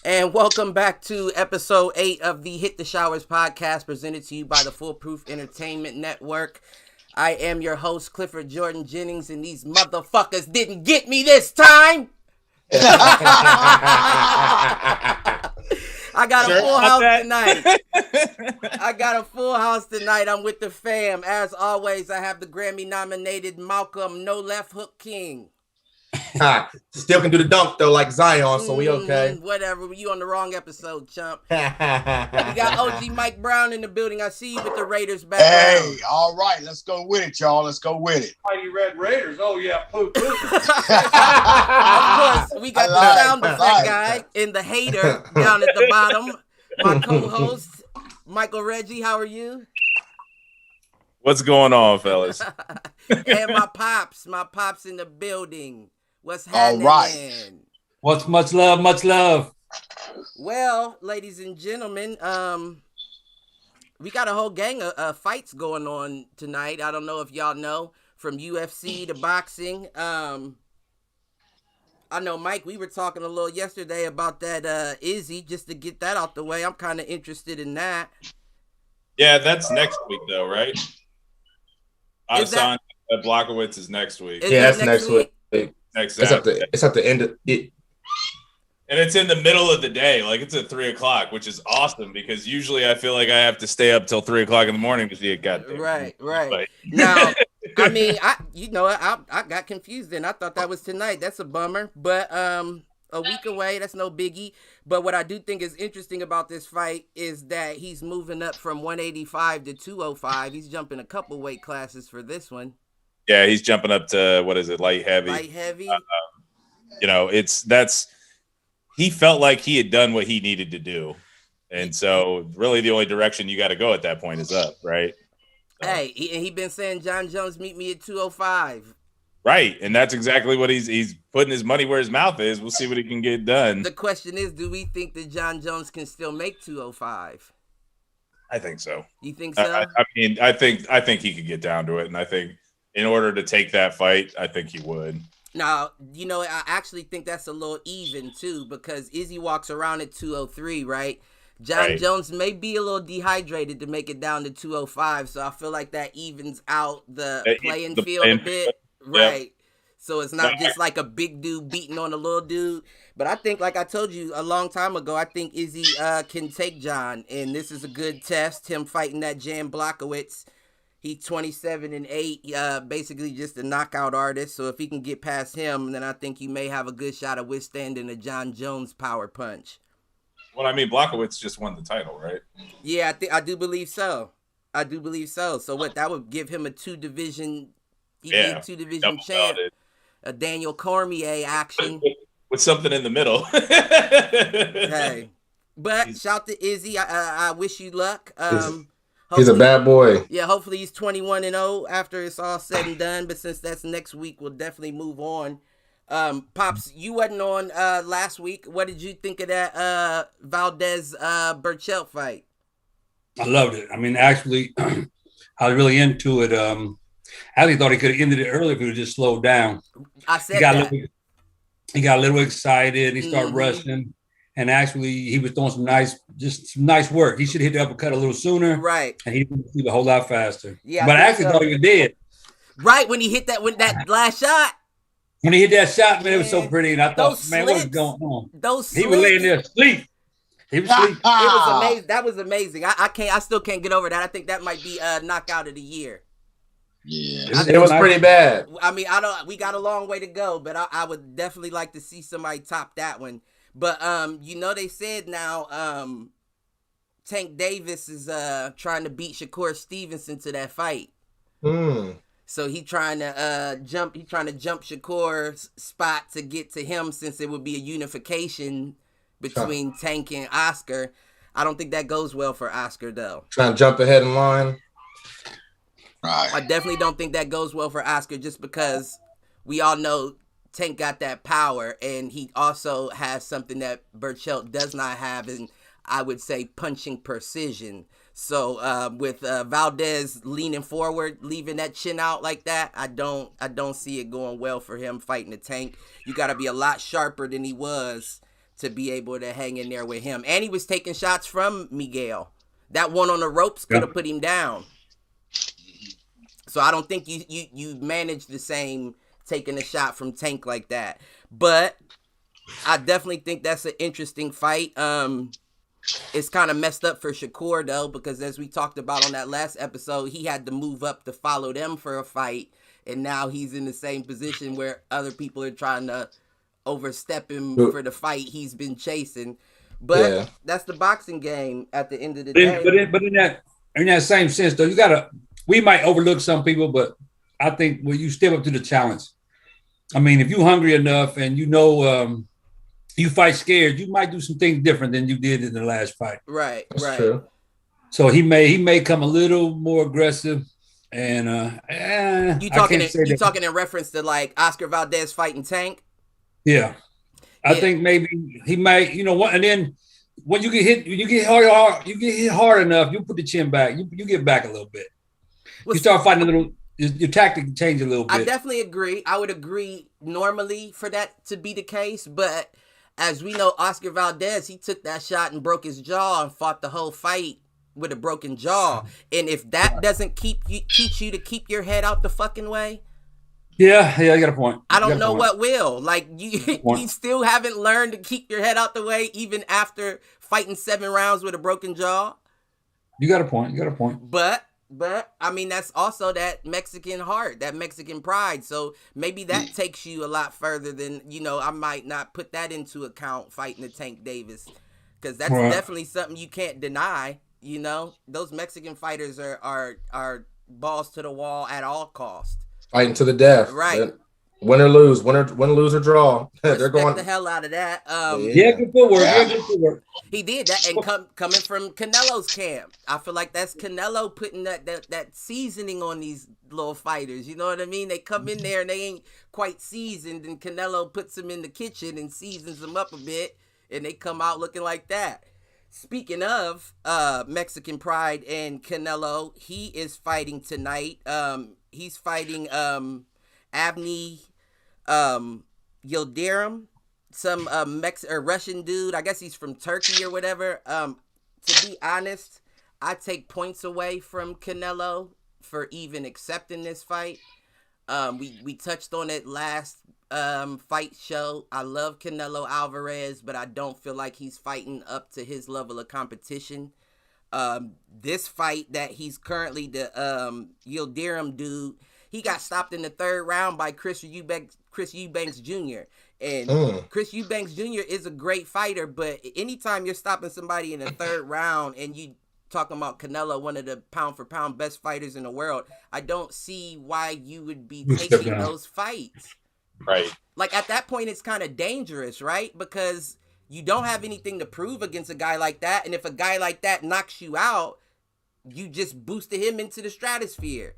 And welcome back to episode 8 of the Hit the Showers podcast, presented to you by the Foolproof Entertainment Network. I am your host, Clifford Jordan Jennings, and these motherfuckers didn't get me this time. I got a full house tonight. I'm with the fam. As always, I have the Grammy-nominated Malcolm No Left Hook King. Still can do the dunk though, like Zion, so we okay. Whatever, you on the wrong episode, chump. We got OG Mike Brown in the building. I see you with the Raiders background. Hey, all right, let's go with it, y'all. Let's go with it. Mighty Red Raiders. Oh yeah, poo. Of course, we got the sound effect guy and the hater down at the bottom. My co-host, Michael Reggie. How are you? What's going on, fellas? And my pops in the building. What's happening? All right. What's much love? Well, ladies and gentlemen, we got a whole gang of fights going on tonight. I don't know if y'all know, from UFC to boxing. I know, Mike, we were talking a little yesterday about that Izzy, just to get that out the way. I'm kind of interested in that. Yeah, that's next week though, right? Adesanya Blachowicz is next week. Yeah, that's next week. Exactly. It's at the end of it. And it's in the middle of the day. Like, it's at 3:00, which is awesome because usually I feel like I have to stay up till 3:00 in the morning to see it. Goddamn. Right. Now, I mean, I got confused then. I thought that was tonight. That's a bummer. But a week away, that's no biggie. But what I do think is interesting about this fight is that he's moving up from 185 to 205. He's jumping a couple weight classes for this one. Yeah, he's jumping up to, what is it, light heavy. He felt like he had done what he needed to do. And so really the only direction you got to go at that point is up, right? Hey, he been saying, John Jones, meet me at 205. Right, and that's exactly what he's putting his money where his mouth is. We'll see what he can get done. The question is, do we think that John Jones can still make 205? I think so. You think so? I mean, I think he could get down to it, and I think in order to take that fight, I think he would. Now, I actually think that's a little even too, because Izzy walks around at 203, right? John Jones may be a little dehydrated to make it down to 205, so I feel like that evens out the playing field a bit. Right. Yep. So it's not just like a big dude beating on a little dude. But I think, like I told you a long time ago, I think Izzy can take John. And this is a good test, him fighting that Jan Blachowicz. He's 27-8, basically just a knockout artist. So if he can get past him, then I think he may have a good shot of withstanding a John Jones power punch. Well, I mean, Blachowicz just won the title, right? Yeah, I do believe so. So what, that would give him a two-division champ. A Daniel Cormier action. With something in the middle. Hey. But shout to Izzy. I wish you luck. He's a bad boy. Yeah, hopefully he's 21-0 after it's all said and done. But since that's next week, we'll definitely move on. Pops, you wasn't on last week. What did you think of that Valdez Burchell fight? I loved it. I mean, actually, I was really into it. I actually thought he could have ended it earlier if he would just slowed down. I said that. He got a little excited. He started rushing. And actually, he was doing some nice work. He should have hit the uppercut a little sooner. Right. And he would a whole lot faster. Yeah. But I actually thought he was dead. Right, when he hit that last shot. When he hit that shot, man, it was so pretty. And I thought, man, what's going on? He was laying there asleep. He was asleep. It was amazing. That was amazing. I still can't get over that. I think that might be a knockout of the year. Yeah, it was pretty bad. I mean, we got a long way to go, but I would definitely like to see somebody top that one. But they said now Tank Davis is trying to beat Shakur Stevenson to that fight. So he trying to jump Shakur's spot to get to him, since it would be a unification between Tank and Oscar. I don't think that goes well for Oscar though. Trying to jump ahead in line. Right. I definitely don't think that goes well for Oscar, just because we all know Tank got that power, and he also has something that Burchell does not have, and I would say punching precision. So with Valdez leaning forward, leaving that chin out like that, I don't see it going well for him fighting the Tank. You got to be a lot sharper than he was to be able to hang in there with him. And he was taking shots from Miguel. That one on the ropes could have put him down. So I don't think you managed the same taking a shot from Tank like that. But I definitely think that's an interesting fight. It's kind of messed up for Shakur, though, because as we talked about on that last episode, he had to move up to follow them for a fight. And now he's in the same position where other people are trying to overstep him for the fight he's been chasing. But that's the boxing game at the end of the day. But in that same sense, though, we might overlook some people, but I think when you step up to the challenge, I mean, if you're hungry enough and you fight scared, you might do some things different than you did in the last fight. Right, That's true. So he may come a little more aggressive. And you talking in reference to like Oscar Valdez fighting Tank? Yeah. I think maybe he might, and then when you get hit hard enough, you put the chin back, you get back a little bit. You start fighting a little, your tactic change a little bit. I definitely agree. I would agree normally for that to be the case, but as we know, Oscar Valdez, he took that shot and broke his jaw and fought the whole fight with a broken jaw. And if that doesn't teach you to keep your head out the fucking way, yeah, you got a point. I don't know what will. Like you still haven't learned to keep your head out the way even after fighting 7 rounds with a broken jaw. You got a point. But I mean, that's also that Mexican heart, that Mexican pride. So maybe that takes you a lot further than, I might not put that into account fighting the Tank Davis, because that's definitely something you can't deny. Those Mexican fighters are balls to the wall at all costs. Fighting to the death. Right. Win or lose, or draw. They're going the hell out of that. Good footwork. He did that, and coming from Canelo's camp, I feel like that's Canelo putting that seasoning on these little fighters. You know what I mean? They come in there and they ain't quite seasoned, and Canelo puts them in the kitchen and seasons them up a bit, and they come out looking like that. Speaking of Mexican pride and Canelo, he is fighting tonight. He's fighting Avni Yildirim, some Russian dude. I guess he's from Turkey or whatever. To be honest, I take points away from Canelo for even accepting this fight. We touched on it last fight show. I love Canelo Alvarez, but I don't feel like he's fighting up to his level of competition. This fight that he's currently the Yildirim dude, he got stopped in the 3rd round by Chris Eubanks Jr. And Chris Eubanks Jr. is a great fighter, but anytime you're stopping somebody in the 3rd round and you talking about Canelo, one of the pound for pound best fighters in the world, I don't see why you would be taking those fights. Right. Like at that point, it's kind of dangerous, right? Because you don't have anything to prove against a guy like that. And if a guy like that knocks you out, you just boosted him into the stratosphere.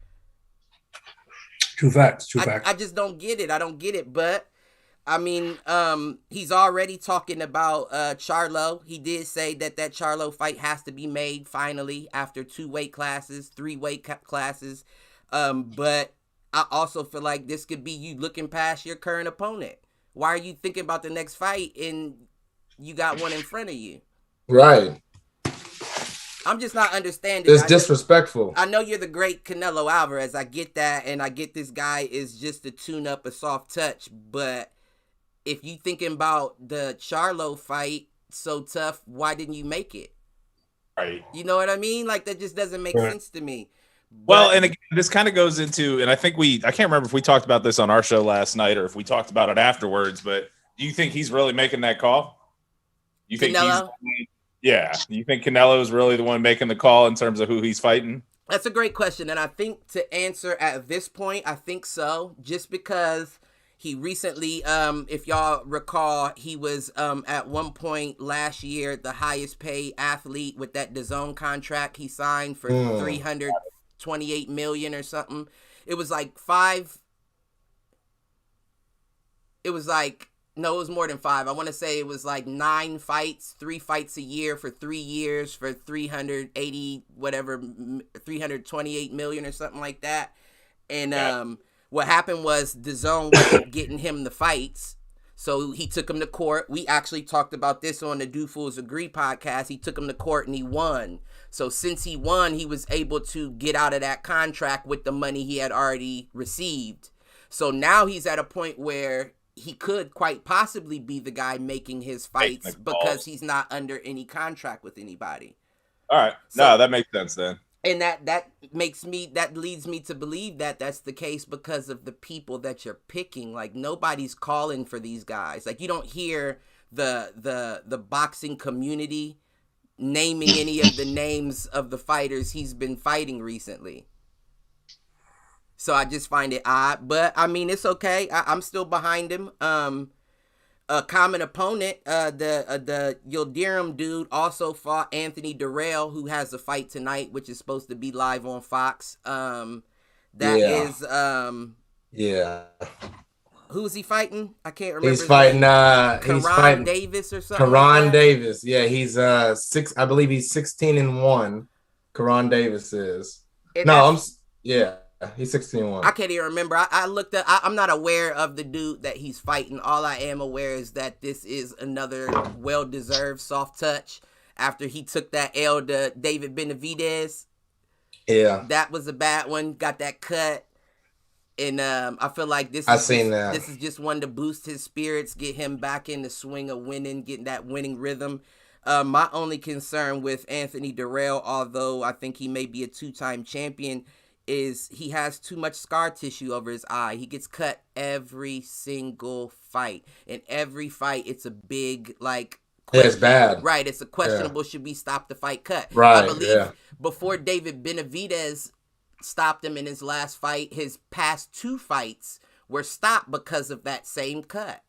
True facts. I just don't get it. But I mean, he's already talking about Charlo. He did say that Charlo fight has to be made finally after 2 weight classes, 3 weight classes. But I also feel like this could be you looking past your current opponent. Why are you thinking about the next fight and you got one in front of you? Right. I'm just not understanding. It's disrespectful. I know you're the great Canelo Alvarez. I get that, and I get this guy is just a tune-up, a soft touch. But if you thinking about the Charlo fight so tough, why didn't you make it? Right. You know what I mean? Like, that just doesn't make sense to me. Well, and again, this kind of goes into, and I think I can't remember if we talked about this on our show last night or if we talked about it afterwards, but do you think he's really making that call? You think Canelo? Yeah. You think Canelo is really the one making the call in terms of who he's fighting? That's a great question. And I think to answer at this point, I think so. Just because he recently, if y'all recall, he was at one point last year the highest paid athlete with that DAZN contract he signed for $328 million or something. It was like no, it was more than 5. I want to say it was like 9 fights, 3 fights a year for 3 years for 328 million or something like that. And what happened was DAZN wasn't getting him the fights. So he took him to court. We actually talked about this on the Do Fools Agree podcast. He took him to court and he won. So since he won, he was able to get out of that contract with the money he had already received. So now he's at a point where he could quite possibly be the guy making his fights because he's not under any contract with anybody. All right. No, that makes sense then. And that leads me to believe that that's the case because of the people that you're picking. Like, nobody's calling for these guys. Like, you don't hear the boxing community naming any of the names of the fighters he's been fighting recently. So I just find it odd, but I mean, it's okay. I'm still behind him. A common opponent, the Yildirim dude also fought Anthony Durrell, who has a fight tonight, which is supposed to be live on Fox. Who is he fighting? I can't remember. He's fighting Davis or something. Karan Davis. Yeah, he's I believe he's 16-1. Karan Davis is. He's 16-1. I can't even remember. I looked up. I'm not aware of the dude that he's fighting. All I am aware is that this is another well-deserved soft touch after he took that L to David Benavidez. Yeah. That was a bad one. Got that cut. And I feel like this is just one to boost his spirits, get him back in the swing of winning, getting that winning rhythm. My only concern with Anthony Durrell, although I think he may be a 2-time champion, is he has too much scar tissue over his eye. He gets cut every single fight. In every fight, it's a big, like... it's bad. Right, it's a questionable should be stop the fight cut. Right, I believe before David Benavidez stopped him in his last fight, his past 2 fights were stopped because of that same cut.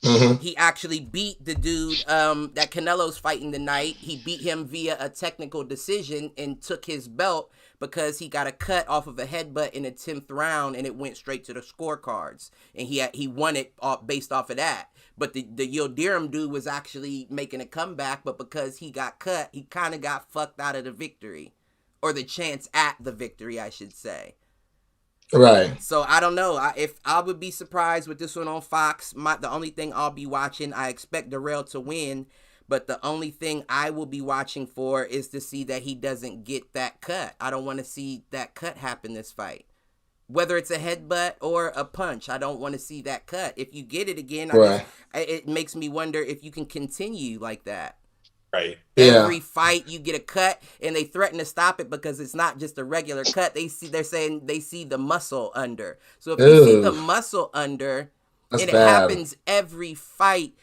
Mm-hmm. He actually beat the dude that Canelo's fighting tonight. He beat him via a technical decision and took his belt because he got a cut off of a headbutt in the 10th round and it went straight to the scorecards. And he won it based off of that. But the Yildirim dude was actually making a comeback, but because he got cut, he kind of got fucked out of the victory. Or the chance at the victory, I should say. Right. So I don't know. If I would be surprised with this one on Fox. The only thing I'll be watching, I expect Durrell to win, but the only thing I will be watching for is to see that he doesn't get that cut. I don't want to see that cut happen this fight. Whether it's a headbutt or a punch, I don't want to see that cut. If you get it again, it makes me wonder if you can continue like that. Right. Every fight you get a cut and they threaten to stop it because it's not just a regular cut. They're saying they see the muscle under. So if you see the muscle under and it happens every fight,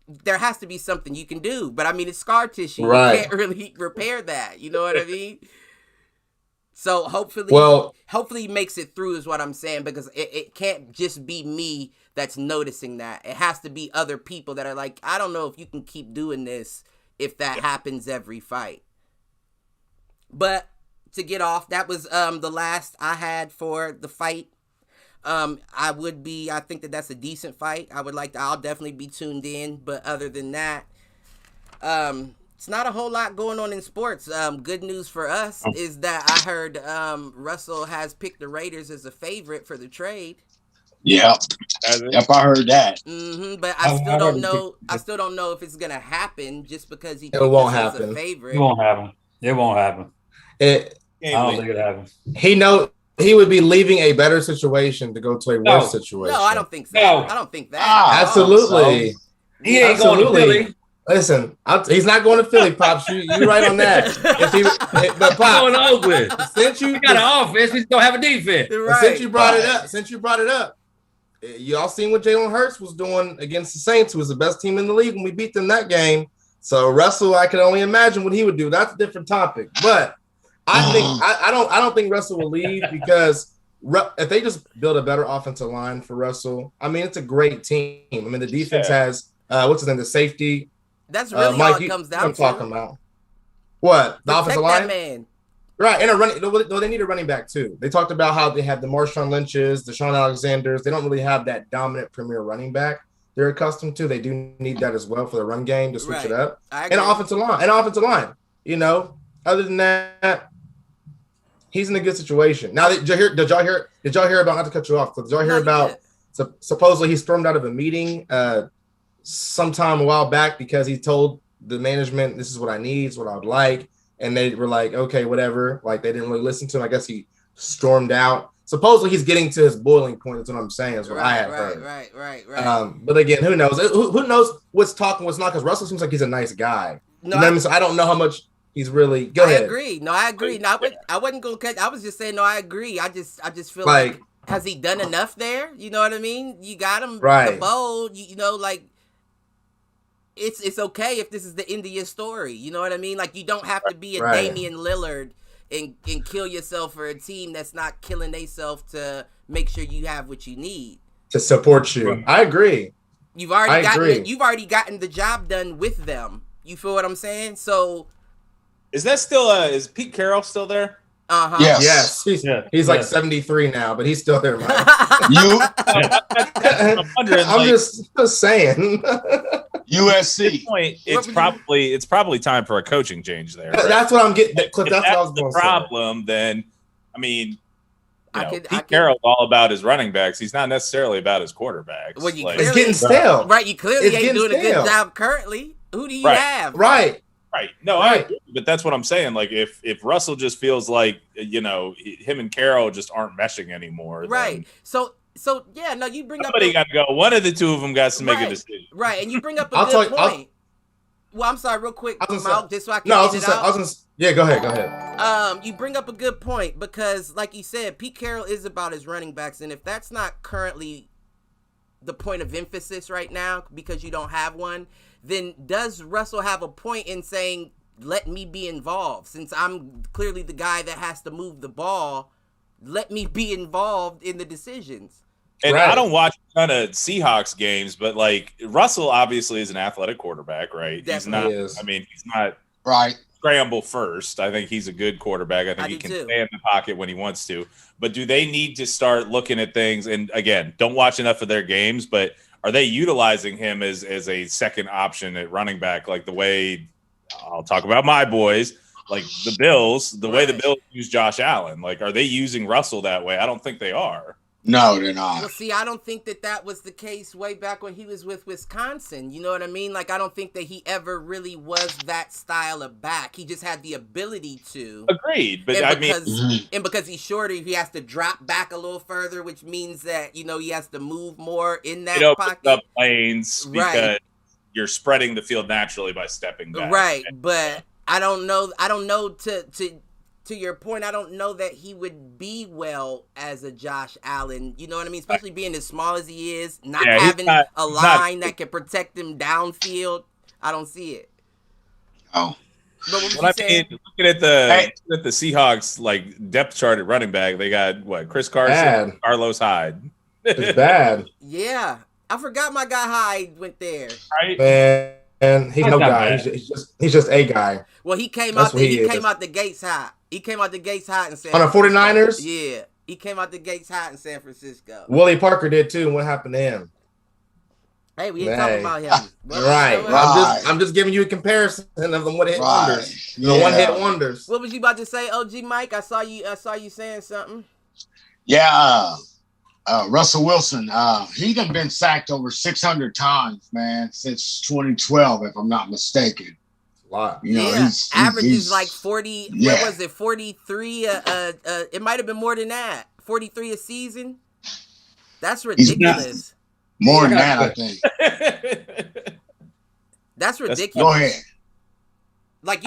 there has to be something you can do. But I mean, it's scar tissue. Right. You can't really repair that. You know what I mean? So hopefully he makes it through is what I'm saying, because it can't just be me that's noticing that. It has to be other people that are like, I don't know if you can keep doing this if that happens every fight. But to get off, that was the last I had for the fight. I think that's a decent fight. I'll definitely be tuned in. But other than that, it's not a whole lot going on in sports. Good news for us is that I heard Russell has picked the Raiders as a favorite for the trade. Yep, I heard that. Mm-hmm, but I still don't know. I still don't know if it's gonna happen just because he won't happen. As a favorite. It won't happen. It won't happen. I don't think it happens. He would be leaving a better situation to go to a worse situation. No, I don't think so. No. I don't think that. Absolutely. So, he ain't going to Philly. Listen, he's not going to Philly, Pops. You right on that. But Pops, going to Oakland. Since you got an offense, he's going to have a defense. Right. Since you brought it up, y'all seen what Jalen Hurts was doing against the Saints, who was the best team in the league when we beat them that game. So Russell, I can only imagine what he would do. That's a different topic. But I don't think Russell will leave, because if they just build a better offensive line for Russell, I mean, it's a great team. I mean, the defense has what's his name, the safety. That's really all it comes down to. Talking about what the offensive line, man. Right, and a running. Well, they need a running back too. They talked about how they have the Marshawn Lynch's, the Deshaun Alexanders. They don't really have that dominant premier running back they're accustomed to. They do need that as well for the run game to switch it up. And an offensive line. You know, other than that, he's in a good situation. Now, did y'all hear about? Not to cut you off, but did y'all hear about supposedly he stormed out of a meeting sometime a while back because he told the management, this is what I need, it's what I would like. And they were like, okay, whatever. Like, they didn't really listen to him. I guess he stormed out. Supposedly he's getting to his boiling point. That's what I'm saying. Is what I have heard. Right. But again, who knows? Who knows what's talking, what's not? Because Russell seems like he's a nice guy. No, so I don't know how much he's really. Go ahead. I agree. No, I agree. No, I wasn't going to catch. I was just saying, no, I agree. I just feel like has he done enough there? You know what I mean? You got him the bowl. You know, like it's okay if this is the end of your story. You know what I mean? Like, you don't have to be a Damian Lillard and kill yourself for a team that's not killing themselves to make sure you have what you need to support you. I agree. You've already gotten the job done with them. You feel what I'm saying? So is that still is Pete Carroll still there? Uh-huh. Yes. He's like 73 now, but he's still there, man. I'm just saying. USC. Point, it's probably time for a coaching change there. Right? That's what I'm getting. That's what I was going to say. Problem, then, I mean, Pete Carroll's all about his running backs. He's not necessarily about his quarterbacks. Well, it's getting stale. Right, you clearly ain't doing a good job currently. Who do you have? Right. No, I agree, but that's what I'm saying. Like, if Russell just feels like, him and Carroll just aren't meshing anymore. Right. So yeah, no, you bring somebody got to go. One of the two of them got to make a decision. Right, and you bring up a good point. Well, I'm sorry, real quick, Mal, just so I can get it out. Yeah, go ahead. You bring up a good point because, like you said, Pete Carroll is about his running backs, and if that's not currently the point of emphasis right now because you don't have one, then does Russell have a point in saying, let me be involved? Since I'm clearly the guy that has to move the ball, let me be involved in the decisions. And I don't watch a ton of Seahawks games, but like Russell obviously is an athletic quarterback, right? Definitely he's not right. Scramble first. I think he's a good quarterback. I think he can stay in the pocket when he wants to. But do they need to start looking at things? And again, don't watch enough of their games, but are they utilizing him as a second option at running back, like the way I'll talk about my boys, like the Bills, the way the Bills use Josh Allen? Like, are they using Russell that way? I don't think they are. No, they're not. Well, see, I don't think that was the case way back when he was with Wisconsin. You know what I mean? Like, I don't think that he ever really was that style of back. He just had the ability to. Agreed. But and because he's shorter, he has to drop back a little further, which means that, he has to move more in that pocket. Up lanes because you're spreading the field naturally by stepping back. Right. But I don't know to your point, I don't know that he would be well as a Josh Allen. You know what I mean? Especially being as small as he is, not having a line that can protect him downfield. I don't see it. Oh. But what looking at the Seahawks like depth chart at running back, they got Chris Carson, Carlos Hyde. It's bad. Yeah, I forgot my guy Hyde went there. Right, man. He's no guy. He's just a guy. Well, he came out the gates hot. He came out the gates hot in San Francisco. On the 49ers? Yeah. He came out the gates hot in San Francisco. Willie Parker did too. And what happened to him? Hey, we ain't talking about him. Right. I'm just giving you a comparison of the one-hit wonders. The one-hit wonders. What was you about to say, OG Mike? I saw you saying something. Yeah. Russell Wilson, he done been sacked over 600 times, man, since 2012, if I'm not mistaken. Lot. Averages like 40. Yeah. What was it? 43. It might have been more than that. 43 a season. That's ridiculous. More than that, I think. That's ridiculous. Go ahead. Like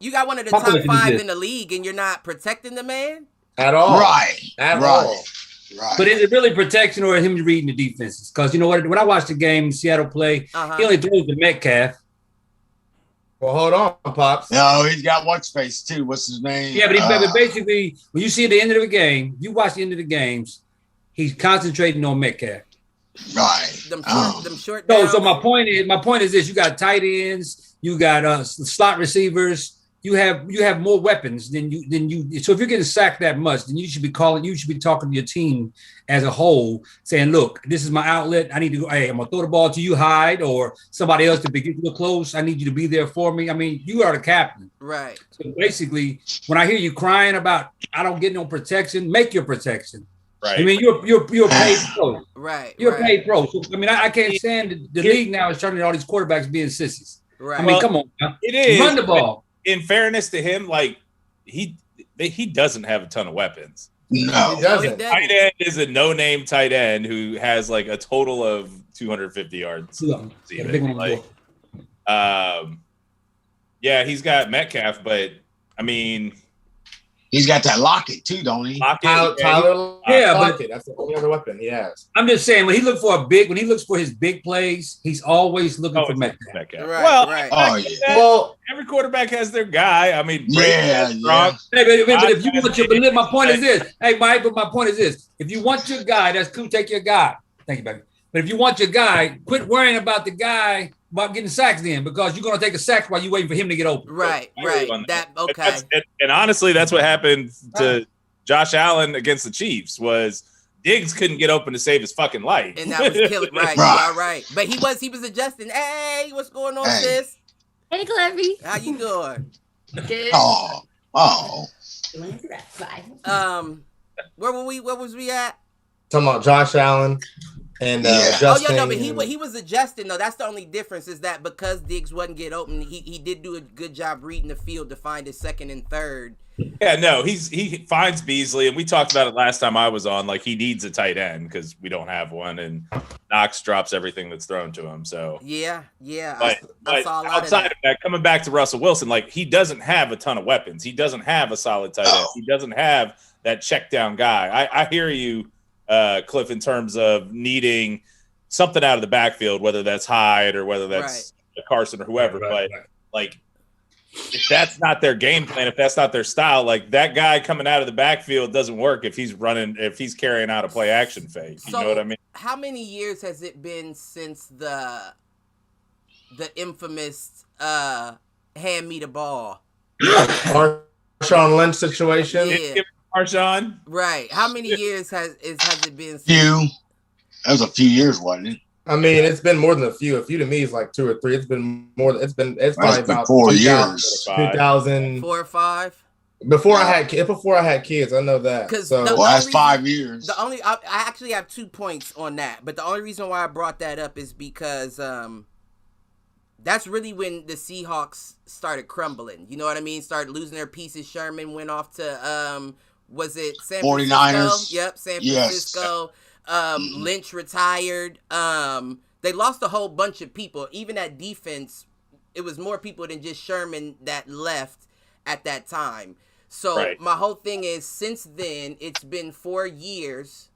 you got one of the top 5 in the league, and you're not protecting the man at all. Right. At all. Right. But is it really protection or him reading the defenses? Because you know what? When I watched the game, Seattle play, he only throws to Metcalf. Well, hold on, Pops. No, he's got one space too. What's his name? Yeah, but basically, when you see at the end of the game, you watch the end of the games, he's concentrating on Metcalf. Right. Them short so my point is this: you got tight ends, you got slot receivers, you have more weapons than you. So if you're getting sacked that much, then you should be talking to your team as a whole, saying, "Look, this is my outlet. I need to go. Hey, I'm gonna throw the ball to you, Hyde, or somebody else to get you close. I need you to be there for me. I mean, you are the captain, right? So basically, when I hear you crying about I don't get no protection, make your protection. Right. I mean, you're a paid pro. Right. You're a paid pro. So, I mean, I can't stand the league now is turning all these quarterbacks being sissies. Right. I mean, come on. Now. It is. Run the ball. In fairness to him, like he doesn't have a ton of weapons. No, He doesn't. Tight end is a no-name tight end who has like a total of 250 yards. Yeah, he's got Metcalf, but I mean, he's got that Lockett too, don't he? Tyler Lockett. That's the only other weapon he has. I'm just saying when he looks for his big plays, he's always looking for Metcalf. Right, well, right. Well, every quarterback has their guy. I mean, Yeah. Hey, but if you want your, my point is this. Hey, Mike, but my point is this. If you want your guy, that's cool. Take your guy. Thank you, baby. But if you want your guy, quit worrying about the guy about getting sacks then, because you're going to take a sack while you're waiting for him to get open. Right. That okay. And honestly, that's what happened to Josh Allen against the Chiefs. Was Diggs couldn't get open to save his fucking life, and that was killing. Right, you are right. But he was adjusting. Hey, what's going on, sis? Hey, Clevy. How you doing? Good. Oh. Where were we? Where was we at? Talking about Josh Allen and Justin. But he was adjusting though. That's the only difference is that because Diggs wouldn't get open, he did do a good job reading the field to find his second and third. Yeah, no, he finds Beasley, and we talked about it last time I was on. Like he needs a tight end because we don't have one, and Knox drops everything that's thrown to him. So yeah. But I saw a lot outside of that, coming back to Russell Wilson, like he doesn't have a ton of weapons. He doesn't have a solid tight end. He doesn't have that check down guy. I hear you, Cliff, in terms of needing something out of the backfield, whether that's Hyde or whether that's Carson or whoever. Like, if that's not their game plan, if that's not their style, like that guy coming out of the backfield doesn't work if he's carrying out a play action fake. You know what I mean? How many years has it been since the infamous hand me the ball? Marshawn Lynch situation. Yeah. Marshawn? Right. How many years has it been since? Few. That was a few years, wasn't it? I mean, it's been more than a few. A few to me is like 2 or 3. It's been more. It's probably about 4 years. 2000. 4 or 5. Before I had kids, I know that. That's 5 years. I actually have 2 points on that, but the only reason why I brought that up is because that's really when the Seahawks started crumbling. You know what I mean? Started losing their pieces. Sherman went off to was it San 49ers? Francisco? Yep, San Francisco. Lynch retired. They lost a whole bunch of people. Even at defense, it was more people than just Sherman that left at that time. So my whole thing is, since then, it's been 4 years,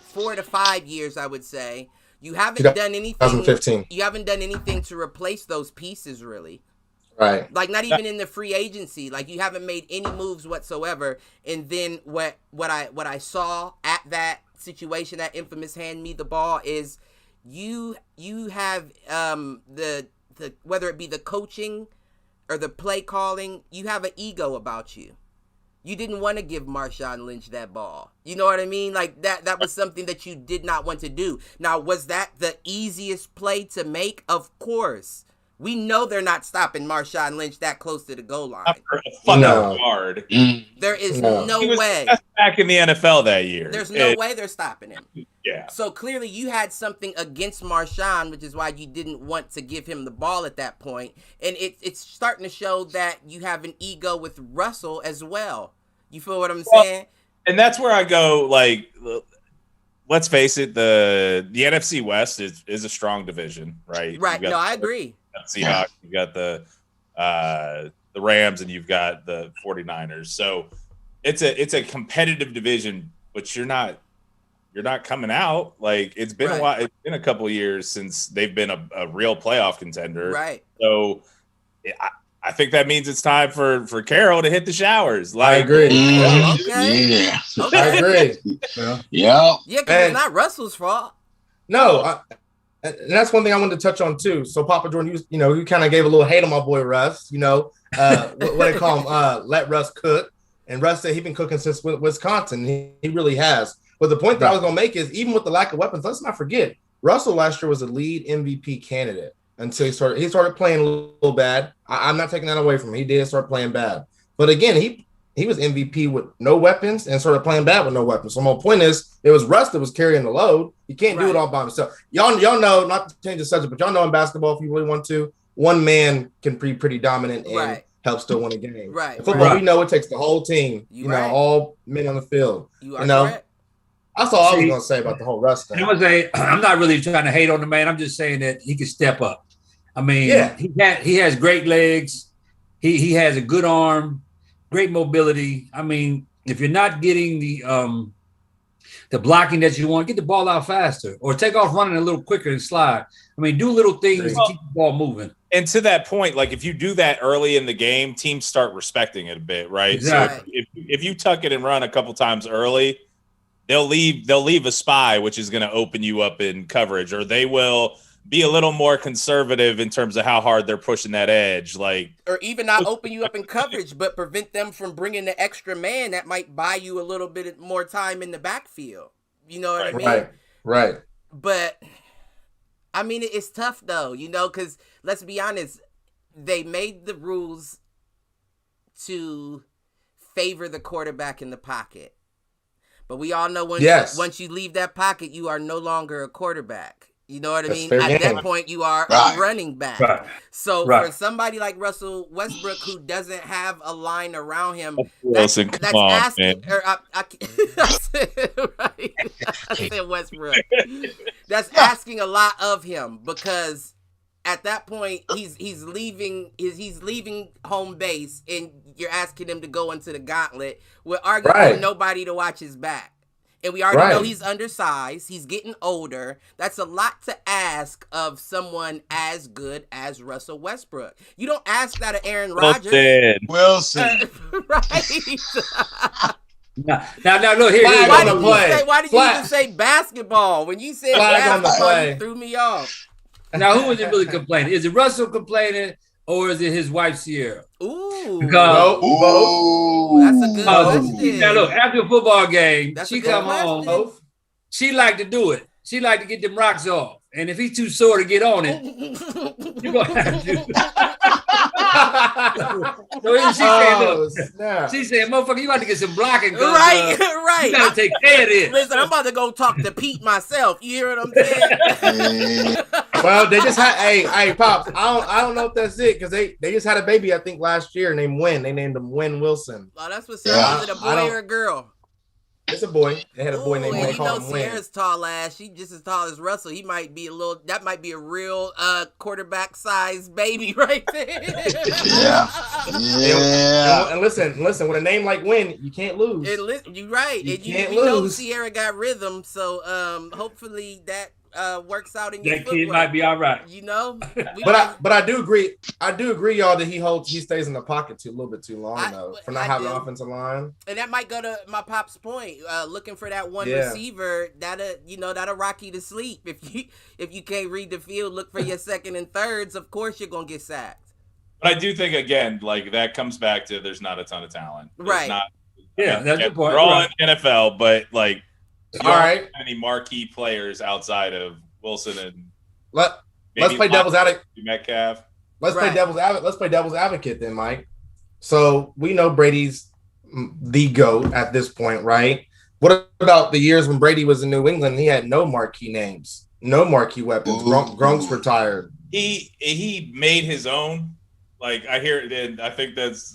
4 to 5 years, I would say. You haven't done anything. 2015. You haven't done anything to replace those pieces, really. Right. Like not even in the free agency. Like you haven't made any moves whatsoever. And then what I saw at that situation, that infamous hand me the ball, is you have the whether it be the coaching or the play calling, you have an ego about you. You didn't want to give Marshawn Lynch that ball. You know what I mean? Like that was something that you did not want to do. Now, was that the easiest play to make? Of course. We know they're not stopping Marshawn Lynch that close to the goal line. No. Hard. There is no way. Back in the NFL that year. There's no way they're stopping him. Yeah. So clearly you had something against Marshawn, which is why you didn't want to give him the ball at that point. And it's starting to show that you have an ego with Russell as well. You feel what I'm saying? And that's where I go, like, let's face it, the NFC West is a strong division, right? Right. No, I agree. Seahawks, you've got the Rams, and you've got the 49ers. So it's a competitive division, but you're not coming out. Like it's been a while. It's been a couple of years since they've been a real playoff contender. Right. So I think that means it's time for Carroll to hit the showers. Like, I agree. Okay. Yeah. Okay. I agree. Yeah. Yeah, because it's not Russell's fault. No, and that's one thing I wanted to touch on too. So Papa Jordan, you kind of gave a little hate on my boy Russ. What they call him, let Russ cook. And Russ said he's been cooking since Wisconsin. He really has. But the point that I was going to make is, even with the lack of weapons, let's not forget, Russell last year was a lead MVP candidate until he started playing a little bad. I'm not taking that away from him. He did start playing bad. But again, he was MVP with no weapons and started playing bad with no weapons. So my point is, it was Russ that was carrying the load. You can't do it all by himself. Y'all know, not to change the subject, but y'all know in basketball, if you really want to, one man can be pretty dominant and help still win a game. Right. In football, we know it takes the whole team. You know, all men on the field. You know. Correct. That's all I was going to say about the whole Russ thing. I'm not really trying to hate on the man. I'm just saying that he can step up. I mean, he has great legs. He has a good arm, great mobility. I mean, if you're not getting the blocking that you want, get the ball out faster or take off running a little quicker and slide. I mean, do little things to keep the ball moving. And to that point, like if you do that early in the game, teams start respecting it a bit, right? Exactly. So if you tuck it and run a couple times early, they'll leave a spy, which is going to open you up in coverage, or they will be a little more conservative in terms of how hard they're pushing that edge, like, or even not open you up in coverage, but prevent them from bringing the extra man that might buy you a little bit more time in the backfield. You know what I mean? Right. But I mean, it's tough though, you know, because let's be honest, they made the rules to favor the quarterback in the pocket, but we all know once you leave that pocket, you are no longer a quarterback. You know what I mean? At that point, you are a running back. Right. So for somebody like Russell Westbrook, who doesn't have a line around him, that's asking. I said Westbrook. That's asking a lot of him, because at that point he's leaving home base, and you're asking him to go into the gauntlet with arguably nobody to watch his back. And we already know he's undersized. He's getting older. That's a lot to ask of someone as good as Russell Westbrook. You don't ask that of Aaron Rodgers. Wilson. Right. Now, look here. Why did you even say basketball? When you said basketball, you threw me off. Now, who is it really complaining? Is it Russell complaining, or is it his wife, Sierra? Ooh. Because, that's a good question. Now, look, after a football game, she come home. She like to do it. She like to get them rocks off. And if he's too sore to get on it, you're going to have to do it. So she said, motherfucker, you got to get some blocking. Right. You got to take care of this. Listen, I'm about to go talk to Pete myself. You hear what I'm saying? Well, they just had, hey, Pops, I don't know if that's it, because they just had a baby, I think, last year named Wynn. They named him Wynn Wilson. Oh, that's what's up. Is it a boy or a girl? It's a boy. They had a boy named Wynn. You know Sierra's tall ass. She just as tall as Russell. He might be that might be a real quarterback size baby right there. Yeah. And listen, with a name like Wynn, you can't lose. You're right. You can't lose. lose. Know Sierra got rhythm, so hopefully that works out in your footwork. Kid might be all right. You know? But I do agree, y'all, that he stays in the pocket a little bit too long, though, for not having an offensive line. And that might go to my pop's point. Looking for that one receiver, that'll rock you to sleep. If you can't read the field, look for your second and thirds. Of course you're gonna get sacked. But I do think, again, like, that comes back to there's not a ton of talent. Right. That's the point. We're all in the NFL, but like, all right, any marquee players outside of Wilson and let's play devil's advocate. Metcalf. Let's play devil's advocate then, Mike. So we know Brady's the GOAT at this point, right? What about the years when Brady was in New England? He had no marquee names, no marquee weapons. Gronk's retired. He made his own. Like, I hear it, and I think that's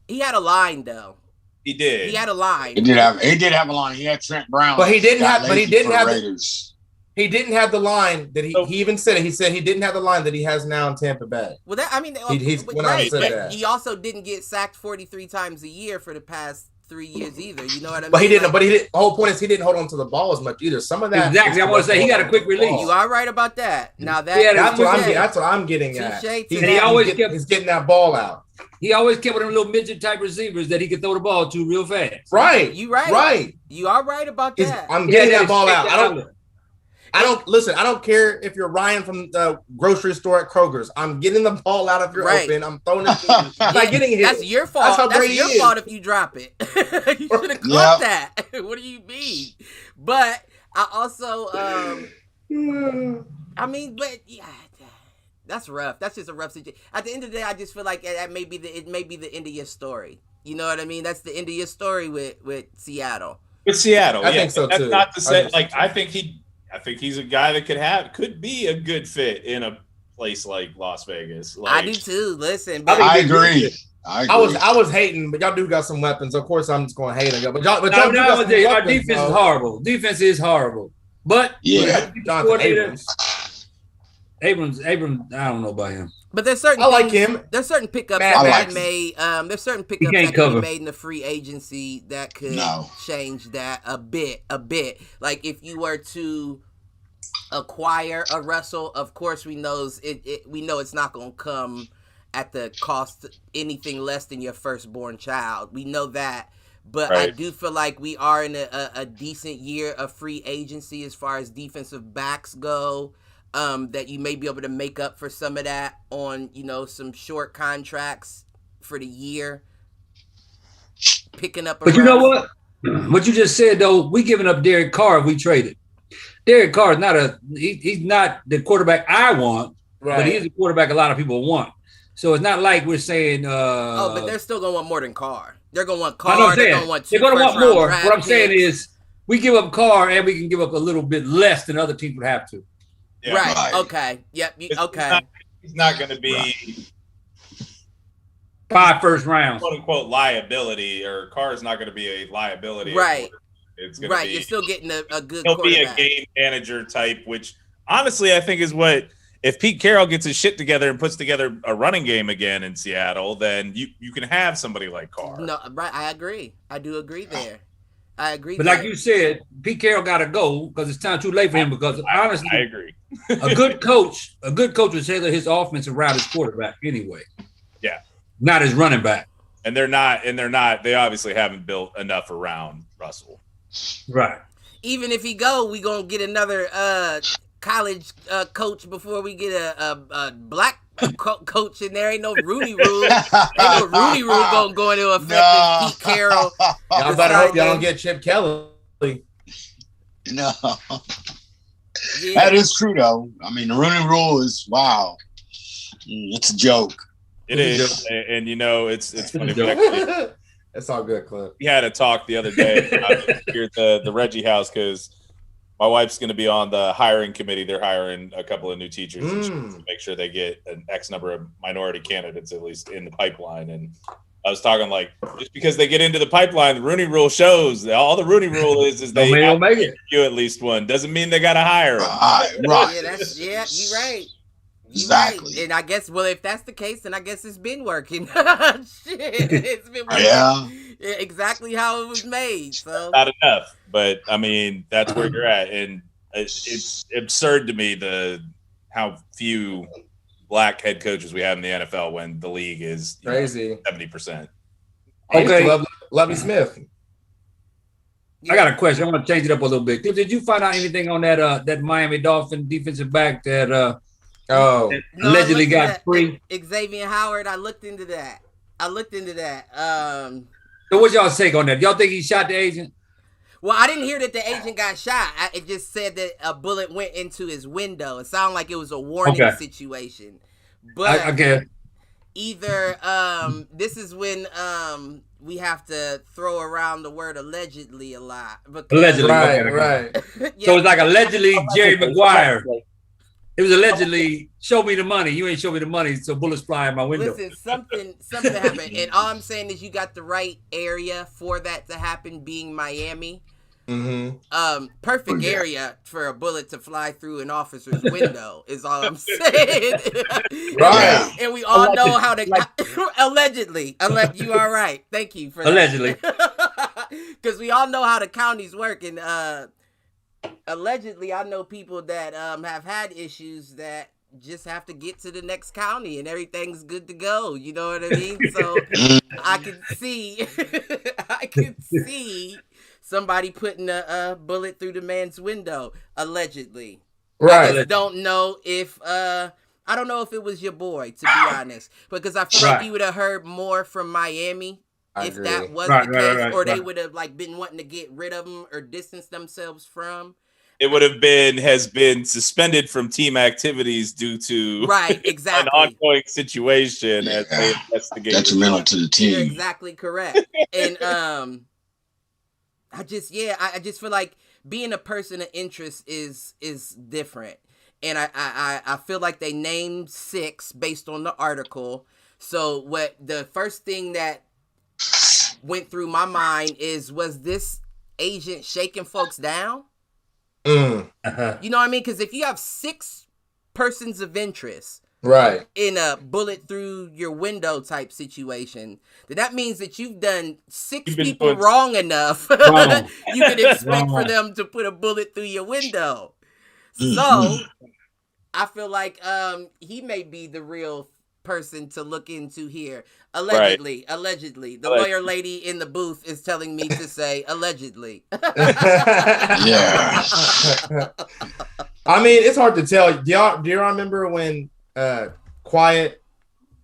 he had a line though. He did. He had a line. He did have a line. He had Trent Brown. But he didn't have he didn't have the line that he even said it. He said he didn't have the line that he has now in Tampa Bay. Well, that, I mean, he's went out and said that. He also didn't get sacked 43 times a year for the past 3 years either. You know what I mean? But he didn't. But he didn't. The whole point is he didn't hold on to the ball as much either. Some of that exactly. I want to say he got a quick release. You are right about that. Now that's what I'm getting at. He's getting that ball out. He always kept with them little midget type receivers that he could throw the ball to real fast. Right. You right. Right. You are right about that. I'm getting that ball out. I don't care if you're Ryan from the grocery store at Kroger's. I'm getting the ball out if you're open. I'm throwing it. I'm not getting hit. That's your fault. That's your fault if you drop it. You should have caught that. What do you mean? But I also, that's rough. That's just a rough situation. At the end of the day, I just feel like it may be the end of your story. You know what I mean? That's the end of your story with Seattle. With Seattle, I think so that's too. not to say I think he's a guy that could be a good fit in a place like Las Vegas. I do too. Listen, but I agree. I was hating, but y'all do got some weapons. Of course, I'm just going to hate on y'all. But y'all do got some our weapons, defense is horrible. Defense is horrible. But Abrams, I don't know about him. But there's certain There's certain pickups that can be made. There's certain pickups that can be made in the free agency that could change that a bit. Like if you were to acquire a Russell, of course we know it's not going to come at the cost anything less than your firstborn child. We know that. But I do feel like we are in a decent year of free agency as far as defensive backs go. That you may be able to make up for some of that on, some short contracts for the year. Picking up But you know what? What you just said, though, we giving up Derek Carr if we traded. Derek Carr is he's not the quarterback I want, but he's the quarterback a lot of people want. So it's not like we're saying but they're still gonna want more than Carr. They're gonna want Carr, they're gonna want more. What I'm saying is we give up Carr and we can give up a little bit less than other teams would have to. Yeah, right. Okay. Yep. Okay. He's not going to be 5 first rounds, quote unquote liability, or Carr is not going to be a liability. Right. It's going to be. You're still getting a good. He'll be a game manager type, which honestly I think is what if Pete Carroll gets his shit together and puts together a running game again in Seattle, then you can have somebody like Carr. No, right. I agree. I do agree there. I agree. But like you said, Pete Carroll got to go because it's time too late for him. Because honestly, I agree. a good coach would tailor his offense around his quarterback anyway. Yeah, not his running back. And they're not. They obviously haven't built enough around Russell. Right. Even if he go, we gonna get another college coach before we get a black coach in there. Ain't no Rooney Rule. Ain't no Rooney Rule gonna go into effect with Pete Carroll. Y'all better hope y'all don't get Chip Kelly. No. Yeah. That is true, though. I mean, the Rooney Rule is, wow. It's a joke. It is. And it's funny. It's all good, Clint. We had a talk the other day here at the Reggie house because my wife's going to be on the hiring committee. They're hiring a couple of new teachers to make sure they get an X number of minority candidates, at least in the pipeline. And I was talking like, just because they get into the pipeline, the Rooney Rule shows all the Rooney Rule is they have to interview at least one. Doesn't mean they got to hire them. Right. Yeah, you're right. Exactly. Right. And I guess, if that's the case, then I guess it's been working. Shit, it's been working. Yeah. Exactly how it was made. So not enough, but I mean that's where you're at, and it's absurd to me how few black head coaches we have in the NFL when the league is crazy 70%. Okay, Lovie Smith. I got a question. I want to change it up a little bit. Did you find out anything on that Miami Dolphin defensive back that allegedly got free? Xavier Howard. I looked into that. So what's y'all take on that? Y'all think he shot the agent? Well, I didn't hear that the agent got shot. It just said that a bullet went into his window. It sounded like it was a warning situation. But either this is when we have to throw around the word allegedly a lot. Allegedly, right. Yeah. So it's like allegedly Jerry Maguire. It was allegedly, show me the money. You ain't show me the money, so bullets fly in my window. Listen, something happened. And all I'm saying is you got the right area for that to happen, being Miami. Mm-hmm. Perfect area for a bullet to fly through an officer's window is all I'm saying. Right. And we all know how to allegedly. You are right. Thank you for that. Allegedly. Because we all know how the counties work, and allegedly, I know people that have had issues that just have to get to the next county and everything's good to go. You know what I mean? So I can see somebody putting a bullet through the man's window, allegedly. Right. I just don't know if I don't know if it was your boy, to be honest, because I feel like you would have heard more from Miami if that was the case, or they would have been wanting to get rid of him or distance themselves from. it would have has been suspended from team activities due to exactly an ongoing situation as they investigate. Detrimental to the team. You're exactly correct. And I just feel like being a person of interest is different. And I feel like they named 6 based on the article. So what the first thing that went through my mind was this agent shaking folks down? You know what I mean? Because if you have 6 persons of interest in a bullet through your window type situation, then that means that you've done 6 people wrong enough. You can expect for them to put a bullet through your window. So I feel like he may be the real person to look into here. Allegedly. The lawyer lady in the booth is telling me to say allegedly. Yeah. I mean, it's hard to tell. Do y'all remember when Quiet,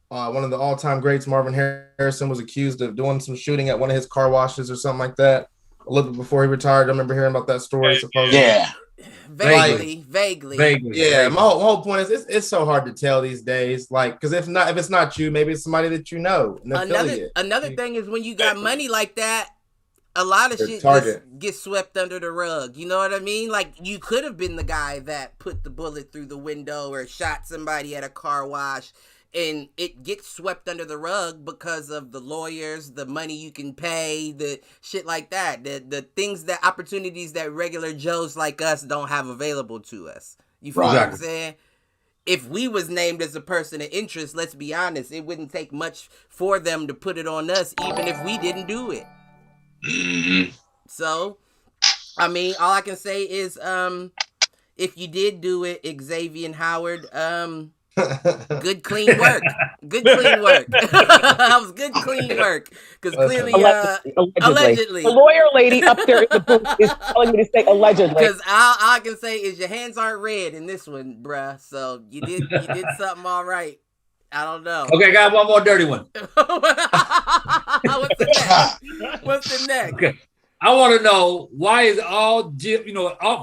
one of the all-time greats, Marvin Harrison, was accused of doing some shooting at one of his car washes or something like that a little bit before he retired? I remember hearing about that story. Supposedly. Yeah. Vaguely. Yeah, my whole point is it's so hard to tell these days. Like, because if it's not you, maybe it's somebody that you know. Another thing is when you got money like that, a lot of shit gets swept under the rug. You know what I mean? Like, you could have been the guy that put the bullet through the window or shot somebody at a car wash, and it gets swept under the rug because of the lawyers, the money you can pay, the shit like that. The things, that opportunities that regular Joes like us don't have available to us. You feel what I'm saying? If we was named as a person of interest, let's be honest, it wouldn't take much for them to put it on us, even if we didn't do it. So, I mean, all I can say is, if you did do it, Xavier Howard, good clean work. That was good clean work. Because clearly, allegedly. The lawyer lady up there in the booth is telling me to say allegedly. Because all I can say is your hands aren't red in this one, bruh. So you did something all right. I don't know. Okay, got one more dirty one. What's the next? Okay. I want to know, why is first I'm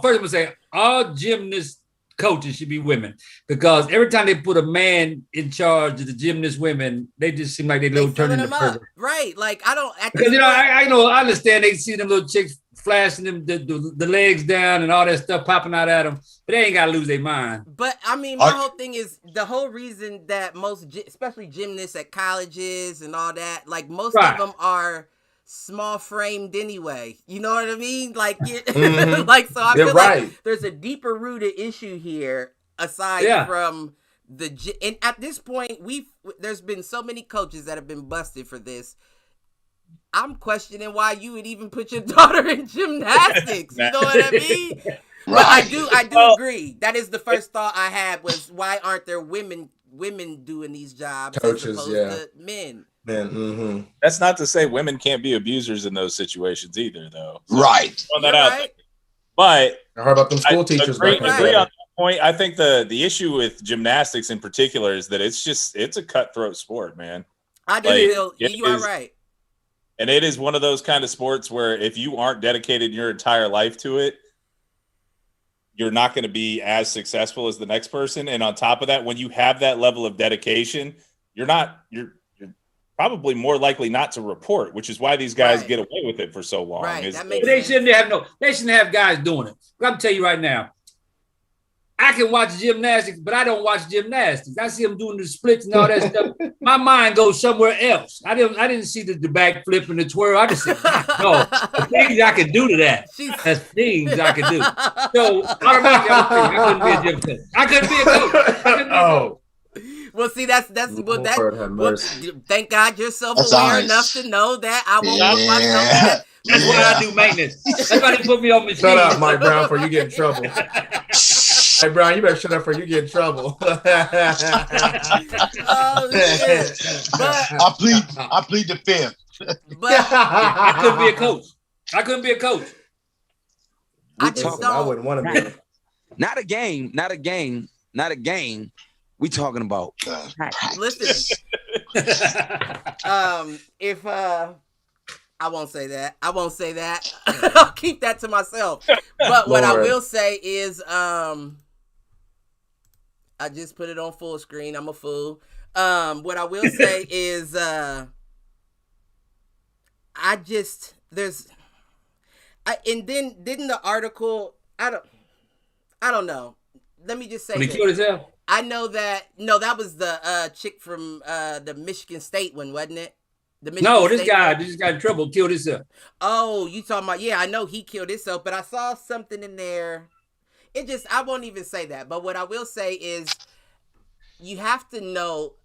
going to say all gymnast coaches should be women, because every time they put a man in charge of the gymnast women, they just seem like they don't turn into pervert. Right. Like, I don't. Because, I understand they see them little chicks flashing them the legs down and all that stuff popping out at them, but they ain't got to lose their mind. But I mean, my whole thing is the whole reason that most, especially gymnasts at colleges and all that, like most of them are small framed anyway. You know what I mean? Like, like, so I feel like there's a deeper rooted issue here aside from and at this point, there's been so many coaches that have been busted for this. I'm questioning why you would even put your daughter in gymnastics. You know what I mean? But I do agree. That is the first thought I had, was why aren't there women doing these jobs, coaches, as opposed to men? That's not to say women can't be abusers in those situations either, though. So right. But I heard about them school teachers. Agree on that point. I think the issue with gymnastics in particular is that it's a cutthroat sport, man. I do feel you are right. And it is one of those kind of sports where if you aren't dedicated your entire life to it, you're not going to be as successful as the next person. And on top of that, when you have that level of dedication, you're probably more likely not to report, which is why these guys get away with it for so long. Right. They shouldn't have guys doing it. I'm gonna tell you right now, I can watch gymnastics, but I don't watch gymnastics. I see them doing the splits and all that stuff. My mind goes somewhere else. I didn't see the backflip and the twirl. I just said, no, the things I can do to that. That's things I can do. So automatically, I couldn't be a gym coach. I couldn't be a coach. Well, see, that's thank God you're self-aware enough to know that I won't put myself. That's why I do maintenance. That's why they put me on machines. Shut up, Mike Brown, before you get in trouble. Hey, Brown, you better shut up before you get in trouble. Oh, shit. But, I plead the fifth. But I couldn't be a coach. I just don't. I wouldn't want to be. Not a game. We talking about listen. If I won't say that. I'll keep that to myself. But what I will say is, I just put it on full screen. I'm a fool. What I will say is, and then didn't the article? I don't know. Let me just say, he killed himself. I know that. No, that was the chick from the Michigan State one, wasn't it? This guy in trouble, killed himself. Oh, you talking about? Yeah, I know he killed himself, but I saw something in there. I won't even say that. But what I will say is, you have to know.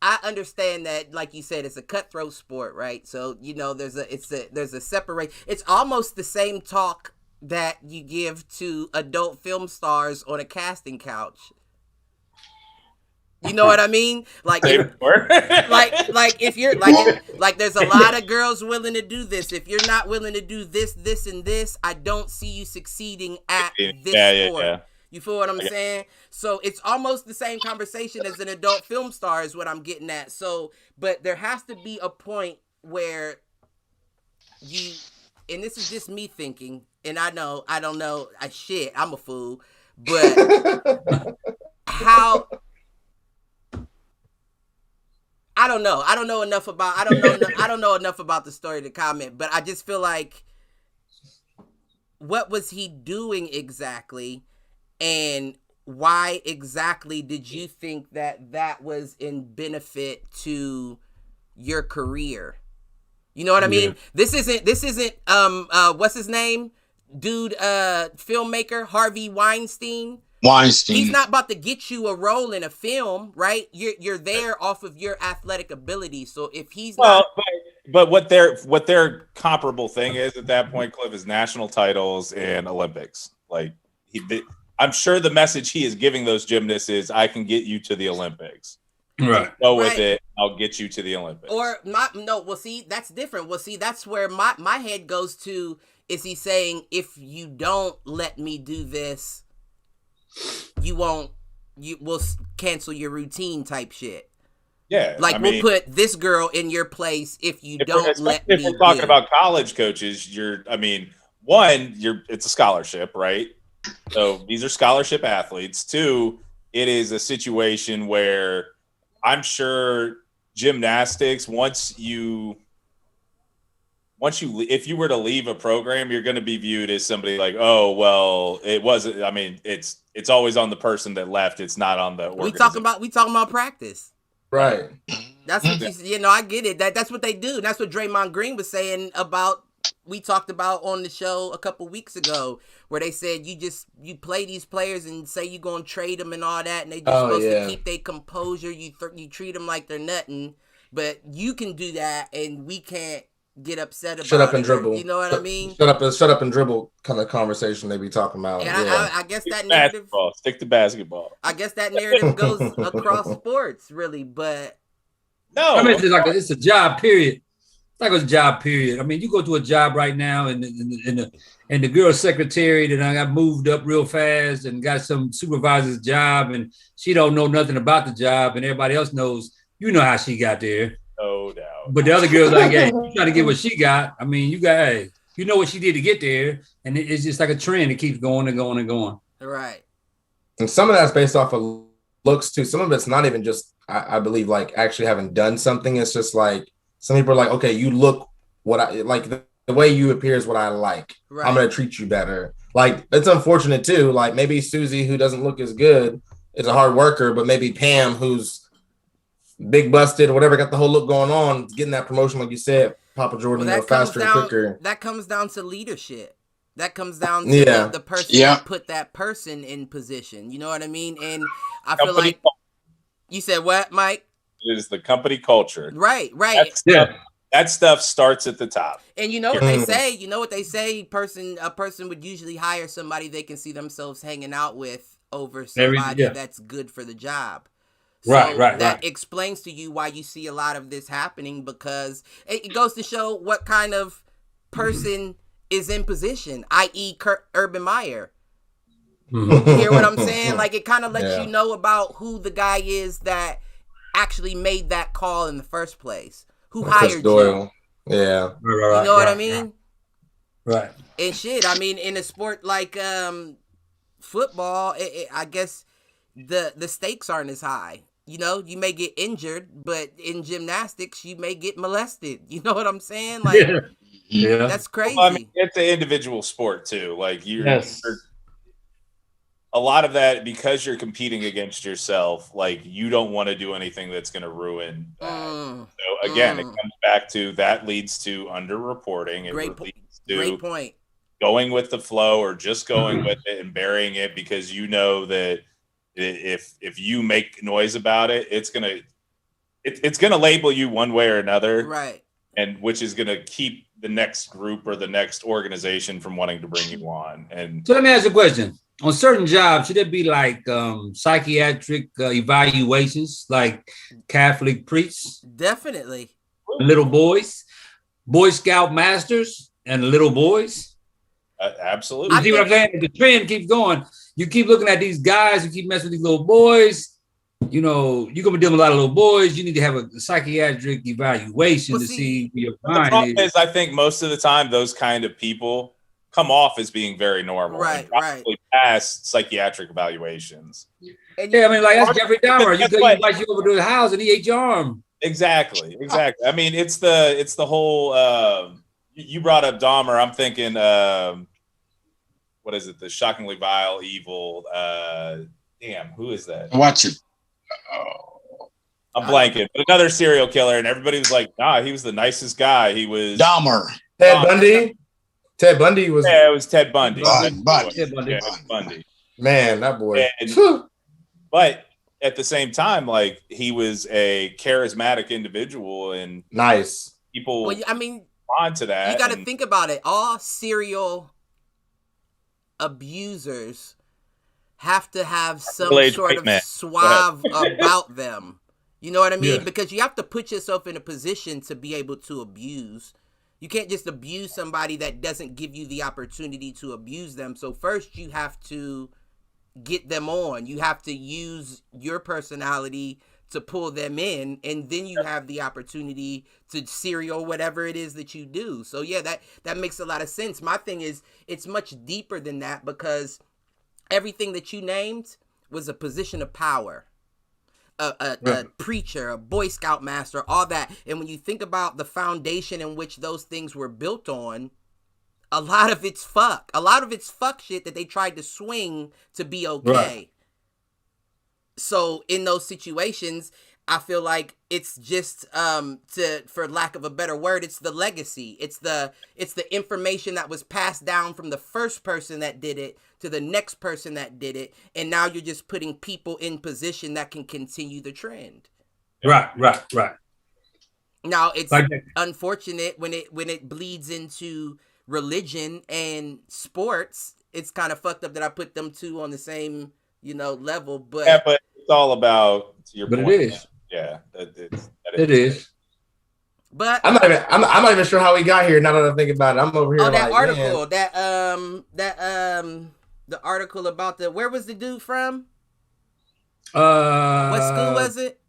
I understand that, like you said, it's a cutthroat sport, right? So there's a separate. It's almost the same talk that you give to adult film stars on a casting couch. You know what I mean? Like if you're like there's a lot of girls willing to do this. If you're not willing to do this, this, and this, I don't see you succeeding at this sport. Yeah. You feel what I'm saying? So it's almost the same conversation as an adult film star is what I'm getting at. So, but there has to be a point where and this is just me thinking, and I don't know, I'm a fool, but how. I don't know. I don't know enough about the story to comment, but I just feel like, what was he doing exactly, and why exactly did you think that was in benefit to your career? You know what I mean? Yeah. This isn't what's his name? Dude, filmmaker Harvey Weinstein. He's not about to get you a role in a film, right? You're there off of your athletic ability. So if he's not, but what their comparable thing is at that point, Cliff, is national titles and Olympics. Like I'm sure the message he is giving those gymnasts is, I can get you to the Olympics. Right. Go with it. I'll get you to the Olympics. Well, see, that's different. Well, see, that's where my head goes to. Is he saying, if you don't let me do this, we'll cancel your routine type shit. Yeah. We'll put this girl in your place if you don't let me. If we're talking about college coaches, it's a scholarship, right? So these are scholarship athletes. 2, it is a situation where I'm sure gymnastics, if you were to leave a program, you're going to be viewed as somebody like, oh, well, it wasn't. I mean, it's always on the person that left. It's not on the organization. We talking about practice, right? That's what I get it. That's what they do. That's what Draymond Green was saying about. We talked about on the show a couple weeks ago, where they said you play these players and say you're gonna trade them and all that, and they just supposed to keep their composure. You treat them like they're nothing, but you can do that, and we can't get upset about. Shut up and dribble. You know what I mean? Shut up and dribble kind of conversation they be talking about. And I guess that narrative. Stick to basketball. I guess that narrative goes across sports, really, but no. I mean, it's a job period. It's like a job period. I mean, you go to a job right now, and the girl secretary that I got moved up real fast and got some supervisor's job, and she don't know nothing about the job, and everybody else knows. You know how she got there. No doubt. But the other girl's like, hey, you trying to get what she got. I mean, you know what she did to get there, and it's just like a trend. It keeps going and going and going. Right. And some of that's based off of looks too. Some of it's not even just, I believe, like actually having done something. It's just like, some people are like, okay, you look what I like. The way you appear is what I like. Right. I'm going to treat you better. Like, it's unfortunate too. Like, maybe Susie, who doesn't look as good, is a hard worker, but maybe Pam, who's big busted or whatever, got the whole look going on, getting that promotion, like you said, Papa Jordan, faster and quicker. That comes down to leadership. That comes down to the person that put that person in position. You know what I mean? And I feel like you said what, Mike? It is the company culture. Right. That stuff starts at the top. And you know what they say? A person would usually hire somebody they can see themselves hanging out with over somebody that's good for the job. So that explains to you why you see a lot of this happening, because it goes to show what kind of person is in position, i.e. Urban Meyer. You hear what I'm saying? Like, it kind of lets you know about who the guy is that actually made that call in the first place. Who hired you? Yeah. You know what I mean? Right. And shit, I mean, in a sport like football, I guess the stakes aren't as high. You know, you may get injured, but in gymnastics, you may get molested. You know what I'm saying? Like, yeah, that's crazy. Well, I mean, it's an individual sport too. Like you're a lot of that because you're competing against yourself. Like you don't want to do anything that's going to ruin that. So again, it comes back to that leads to underreporting. It leads to great point. Going with the flow or just going with it and burying it because you know that if you make noise about it, it's gonna label you one way or another, right? And which is gonna keep the next group or the next organization from wanting to bring you on. And so let me ask you a question: on certain jobs, should it be like psychiatric evaluations, like Catholic priests? Definitely. Little boys, Boy Scout masters, and little boys. Absolutely. You see what I'm saying? The trend keeps going. You keep looking at these guys, you keep messing with these little boys. You know, you're gonna be dealing with a lot of little boys. You need to have a psychiatric evaluation to see where your mind the problem is. I think most of the time those kind of people come off as being very normal, right? Probably pass psychiatric evaluations. Yeah, I mean, like that's Jeffrey Dahmer. You invite you over to the house and he ate your arm. Exactly. I mean, it's the whole. You brought up Dahmer. I'm thinking. What is it? The shockingly vile, evil. Damn, who is that? Watch it. I'm blanking. But another serial killer, and everybody was like, "Nah, he was the nicest guy. He was Dahmer." Ted Bundy. Ted Bundy was. Yeah, it was Ted Bundy. Ted Bundy. Man, that boy. But at the same time, like he was a charismatic individual, and nice people. Well, I mean, on to that. You got to think about it. All serial abusers have to have some sort of suave about them. You know what I mean? Yeah. Because you have to put yourself in a position to be able to abuse. You can't just abuse somebody that doesn't give you the opportunity to abuse them. So first you have to get them on. You have to use your personality to pull them in, and then you have the opportunity to serial whatever it is that you do. So yeah, that makes a lot of sense. My thing is, it's much deeper than that because everything that you named was a position of power. A preacher, a Boy Scout master, all that. And when you think about the foundation in which those things were built on, a lot of it's fuck. A lot of it's fuck shit that they tried to swing to be okay. Right. So in those situations, I feel like it's just for lack of a better word, it's the legacy. It's the information that was passed down from the first person that did it to the next person that did it, and now you're just putting people in position that can continue the trend. Right. Now it's like unfortunate when it bleeds into religion and sports. It's kind of fucked up that I put them two on the same level, but yeah, but it's all about your but point. It is. Yeah, it is. But I'm not even sure how we got here. Now that I think about it, I'm over here. Oh, that like, article, man. The article about where was the dude from? What school was it?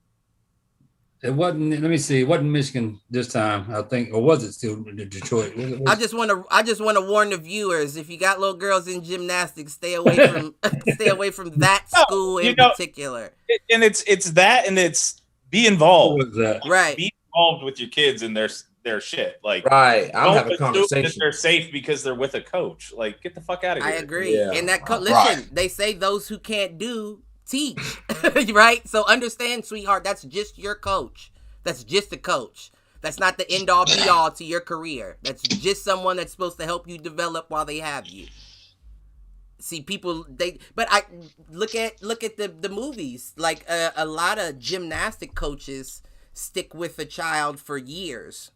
It wasn't. Let me see. It wasn't Michigan this time, I think, or was it still Detroit? I just want to warn the viewers: if you got little girls in gymnastics, stay away from that school in particular. And it's that, and it's be involved. What was that? Right. Be involved with your kids and their shit. Like, right. I'm having a conversation. That they're safe because they're with a coach. Like, get the fuck out of here. I agree. Yeah. And that listen, they say those who can't do teach. Right? So understand, sweetheart, that's just your coach. That's just a coach. That's not the end all be all to your career. That's just someone that's supposed to help you develop while they have you. See, people I look at the movies. Like a lot of gymnastic coaches stick with a child for years.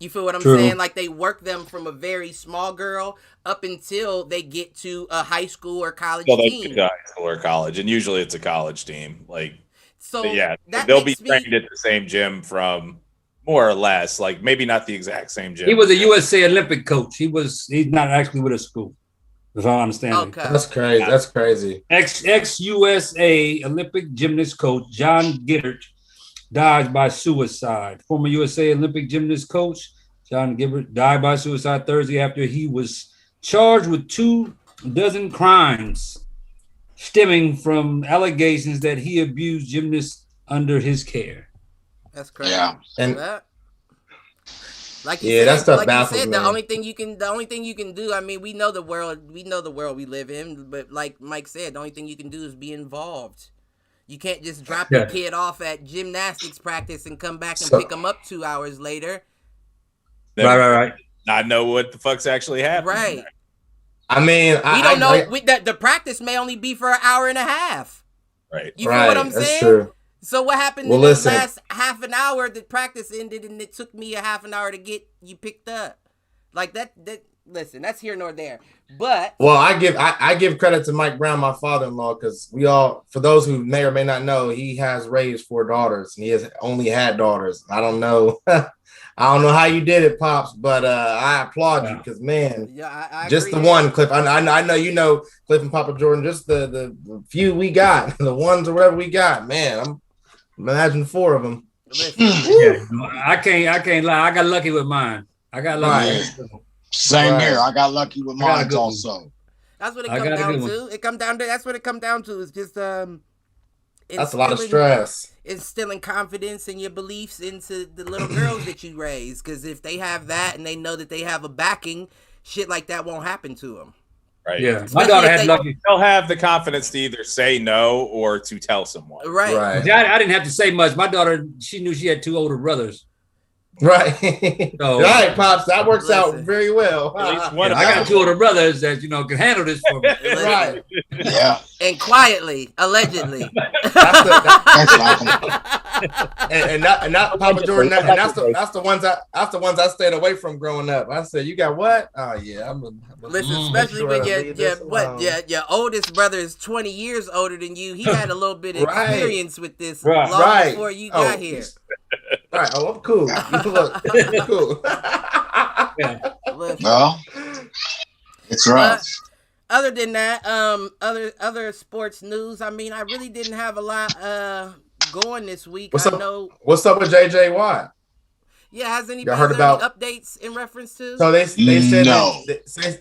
You feel what I'm saying? Like they work them from a very small girl up until they get to a high school or college team. They get to high school or college, and usually it's a college team. Like, so yeah, they'll be trained at the same gym from more or less, like maybe not the exact same gym. He was a USA Olympic coach. He's not actually with a school. That's all I understand. Okay. That's crazy. That's crazy. Ex USA Olympic gymnast coach John Gitt dies by suicide. Former USA Olympic gymnast coach John Gibbert died by suicide Thursday after he was charged with 24 crimes stemming from allegations that he abused gymnasts under his care. That's crazy. Yeah. And like you said, that stuff like baffles you said, me. the only thing you can do. I mean, we know the world we live in, but like Mike said, the only thing you can do is be involved. You can't just drop your kid off at gymnastics practice and come back and pick him up 2 hours later. Right. Not know what the fuck's actually happening. Right. I mean, we don't know. The practice may only be for an hour and a half. Right. You feel what I'm saying? That's true. So what happened in the last half an hour? The practice ended, and it took me a half an hour to get you picked up. Like that. Listen, that's here nor there. But I give credit to Mike Brown, my father-in-law, because for those who may or may not know, he has raised 4 daughters, and he has only had daughters. I don't know. I don't know how you did it, Pops, but I applaud you because, man, I just agree. the one, Cliff. I know you know Cliff and Papa Jordan, just the few we got, the ones or whatever we got, man. Imagine 4 of them. I can't lie. I got lucky with mine. I got lucky. Right. Same here. I got lucky with mine also. That's what it comes down to. It come down to that's what it comes down to. Is just that's a lot of stress. Instilling confidence in your beliefs into the little girls that you raise. Because if they have that and they know that they have a backing, shit like that won't happen to them. Right. Yeah. My daughter had lucky. They'll have the confidence to either say no or to tell someone. Right. I didn't have to say much. My daughter, she knew she had 2 older brothers. Right. So, right, Pops. That works out very well. At least one I got 2 older brothers that can handle this for me. Right. Yeah. And quietly, allegedly. and not Papa Jordan. And that's the ones I stayed away from growing up. I said, "You got what? Oh yeah, listen, especially when your oldest brother is 20 years older than you. He had a little bit of experience with this long before you got here. Right. Oh, I'm cool. Look, I'm cool. Well, it's rough. Other than that, other sports news. I mean, I really didn't have a lot going this week. What's up with JJ Watt? Yeah, has anybody heard about any updates in reference to? So they said no.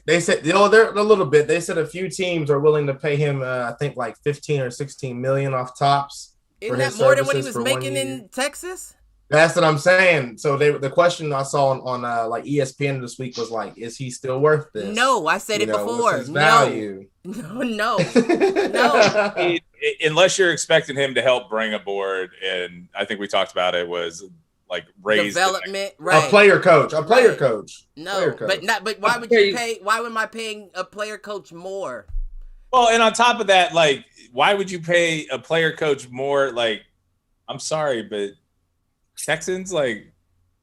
They said they're a little bit. They said a few teams are willing to pay him. I think like 15 or 16 million off tops. Isn't that more than what he was making in Texas? That's what I'm saying. So the question I saw on like ESPN this week was like, is he still worth this? No, I said it before. What's his value? No. Unless you're expecting him to help bring aboard, and I think we talked about it was like raise development, right? A player coach. No, player coach. But why would you pay? Why am I paying a player coach more? Well, and on top of that, like, why would you pay a player coach more? Like, I'm sorry, but Texans, like,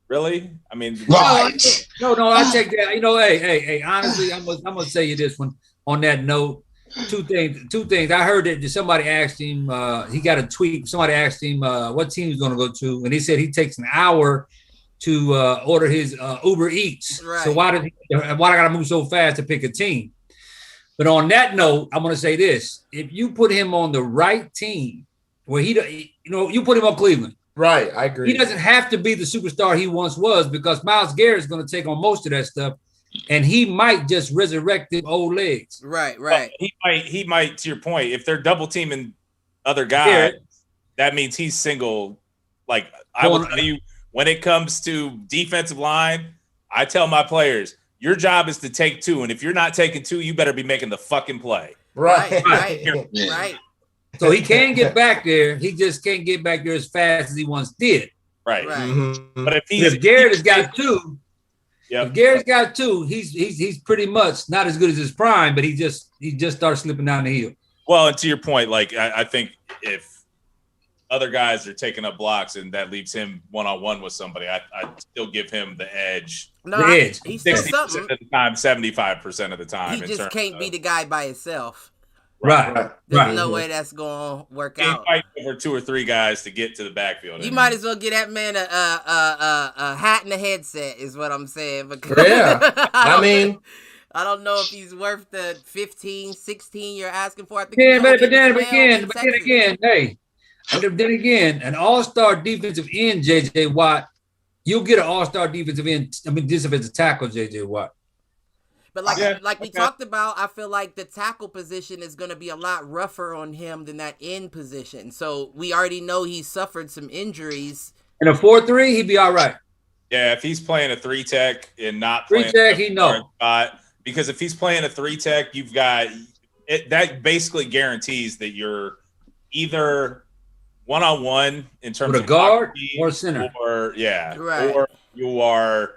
really? I mean, right. No, I take that. Hey, honestly, I'm gonna say you this one on that note. Two things. I heard that somebody asked him, he got a tweet. Somebody asked him what team he's gonna go to, and he said he takes an hour to order his Uber Eats. Right. So why I gotta move so fast to pick a team? But on that note, I'm gonna say this: if you put him on the right team, where you put him on Cleveland. Right, I agree. He doesn't have to be the superstar he once was because Myles Garrett is going to take on most of that stuff, and he might just resurrect them old legs. Right. Well, he might. To your point, if they're double teaming other guys, that means he's single. Like I will tell you, when it comes to defensive line, I tell my players, your job is to take 2, and if you're not taking 2, you better be making the fucking play. Right. Right. So he can get back there. He just can't get back there as fast as he once did. Right. Mm-hmm. But if Garrett has got 2, yep. If Garrett's got 2, he's pretty much not as good as his prime, but he just started slipping down the hill. Well, and to your point, like I think if other guys are taking up blocks and that leaves him one-on-one with somebody, I'd still give him the edge. No, he's 60% of the time, 75% of the time. He just can't be the guy by himself. Right. There's no way that's going to work out. Fight over 2 or 3 guys to get to the backfield. You might as well get that man a hat and a headset is what I'm saying. Because I don't know if he's worth the 15, 16 you're asking for. I think but then again, hey, And then again, an all-star defensive end, J.J. Watt, you'll get an all-star defensive end. I mean, defensive tackle, J.J. Watt. But like we talked about, I feel like the tackle position is going to be a lot rougher on him than that end position. So we already know he's suffered some injuries. In a 4-3, he'd be all right. Yeah, if he's playing a 3-tech and not three playing tech, he know. Spot, because if he's playing a 3-tech, you've got it. That basically guarantees that you're either one-on-one in terms with of a guard or center, or right. or you are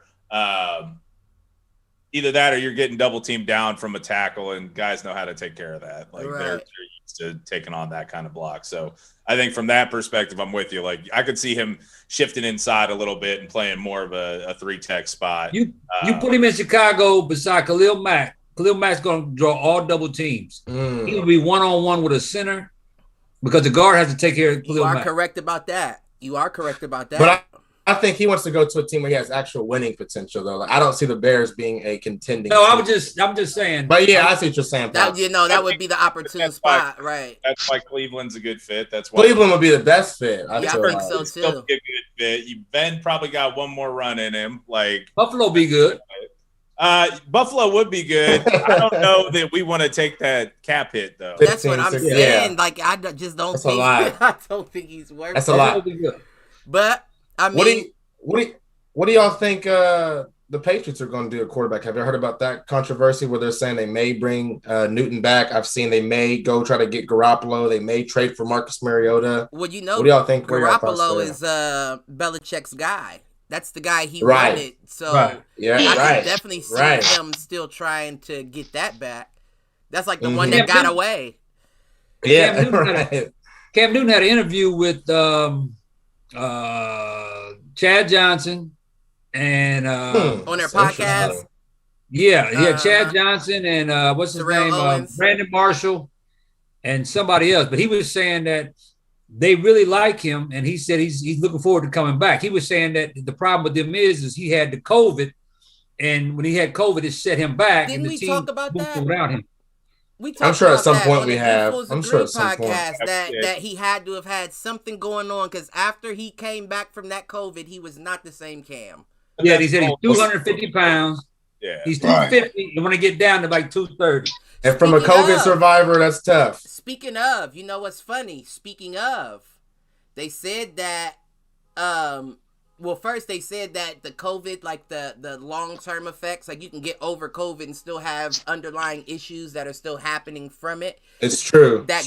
either that or you're getting double teamed down from a tackle, and guys know how to take care of that. Like they're used to taking on that kind of block. So I think from that perspective, I'm with you. Like I could see him shifting inside a little bit and playing more of a 3-tech spot. You put him in Chicago beside Khalil Mack. Khalil Mack's going to draw all double teams. He will be one-on-one with a center because the guard has to take care of Khalil Mack. You are correct about that. But I think he wants to go to a team where he has actual winning potential, though. Like, I don't see the Bears being a contending No, team. I'm just saying. But yeah, I see what you're saying. That would be the opportune spot, right? That's why Cleveland's a good fit. That's why Cleveland would be the best fit. I think so too. Be a good fit. Ben probably got one more run in him. Like Buffalo be good. Buffalo would be good. I don't know that we want to take that cap hit though. That's what I'm saying. Like I just don't That's think. I don't think he's worth. That's a lot. But I mean, what do y'all think the Patriots are going to do at quarterback? Have you heard about that controversy where they're saying they may bring Newton back? I've seen they may go try to get Garoppolo. They may trade for Marcus Mariota. Well, you know, what do y'all think? Garoppolo is Belichick's guy. That's the guy he wanted. So I can definitely see him still trying to get that back. That's like the one that got away. Yeah, Cam Newton had an interview with Chad Johnson and on their podcast. Chad Johnson and what's his name? Brandon Marshall and somebody else. But he was saying that they really like him, and he said he's looking forward to coming back. He was saying that the problem with them is he had the COVID, and when he had COVID, it set him back. Didn't and the we team talk about that? Without him. I'm sure at some point we have. I'm sure at some point that he had to have had something going on because after he came back from that COVID, he was not the same Cam. Yeah, he said he's 250 pounds. Yeah, he's 250. You want to get down to like 230. And from a COVID survivor, that's tough. Speaking of, you know what's funny? Speaking of, they said that, first they said that the COVID, like the long-term effects, like you can get over COVID and still have underlying issues that are still happening from it. It's true. That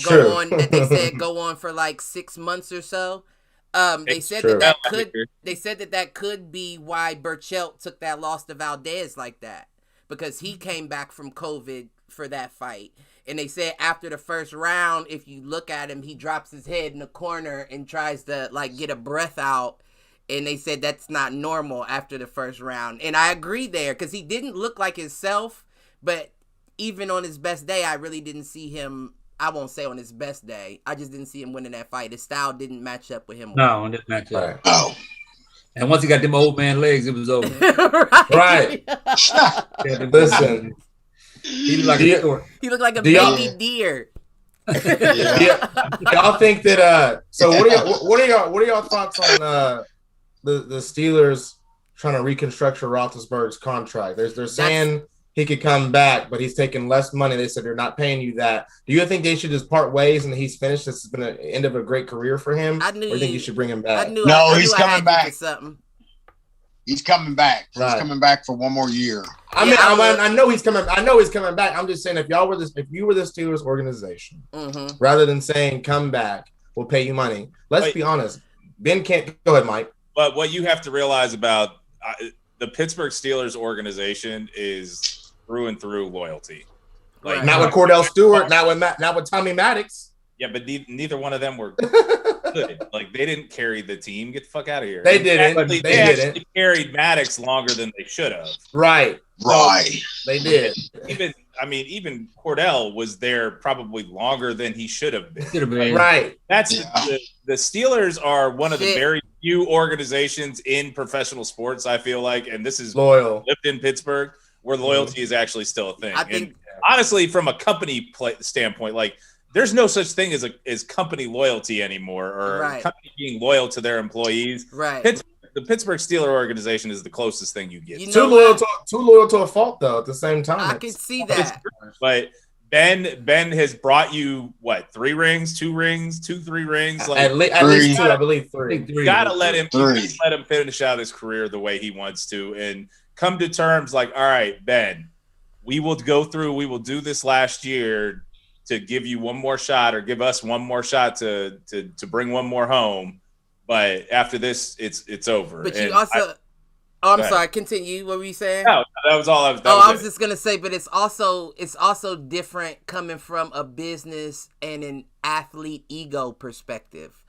they said go on for like 6 months or so. They said that could be why Burchell took that loss to Valdez like that because he came back from COVID for that fight. And they said after the first round, if you look at him, he drops his head in the corner and tries to like get a breath out. And they said that's not normal after the first round. And I agree there because he didn't look like himself. But even on his best day, I really didn't see him. I won't say on his best day. I just didn't see him winning that fight. His style didn't match up with him. No, it didn't match up. Oh. And once he got them old man legs, it was over. Right. Listen. He looked like a baby deer. Y'all think that so what are y'all thoughts on the Steelers trying to reconstruct Roethlisberger's contract? They're saying he could come back, but he's taking less money. They said they're not paying you that. Do you think they should just part ways and he's finished? This has been the end of a great career for him. Or do you think you should bring him back? He's coming back. He's coming back. He's coming back for one more year. I know he's coming. I know he's coming back. I'm just saying if you were the Steelers organization, rather than saying come back, we'll pay you money. Let's be honest. Ben can't go ahead, Mike. But what you have to realize about the Pittsburgh Steelers organization is through and through loyalty. Like not with Cordell Stewart, not with Tommy Maddox. Yeah, but neither one of them were good. Like they didn't carry the team. Get the fuck out of here. They didn't. They actually carried Maddox longer than they should have. Right. They did. Even Cordell was there probably longer than he should have been. Right. That's the Steelers are one of the very few organizations in professional sports, I feel like, and this is loyal lived in Pittsburgh, where loyalty is actually still a thing. And honestly, from a company standpoint, like there's no such thing as company loyalty anymore, or company being loyal to their employees. Right. The Pittsburgh Steelers organization is the closest thing you get. Too loyal to a fault, though. At the same time, I can see that. But Ben has brought you what, 3 rings, 2 rings, 3 rings, like at least 2, I believe 3. You gotta let him finish out his career the way he wants to, and come to terms like, all right, Ben, we will do this last year to give you one more shot, or give us one more shot to bring one more home. But after this, it's over. But you also, I'm sorry. Continue. What were you saying? No, that was all. I was just gonna say, but it's also different coming from a business and an athlete ego perspective,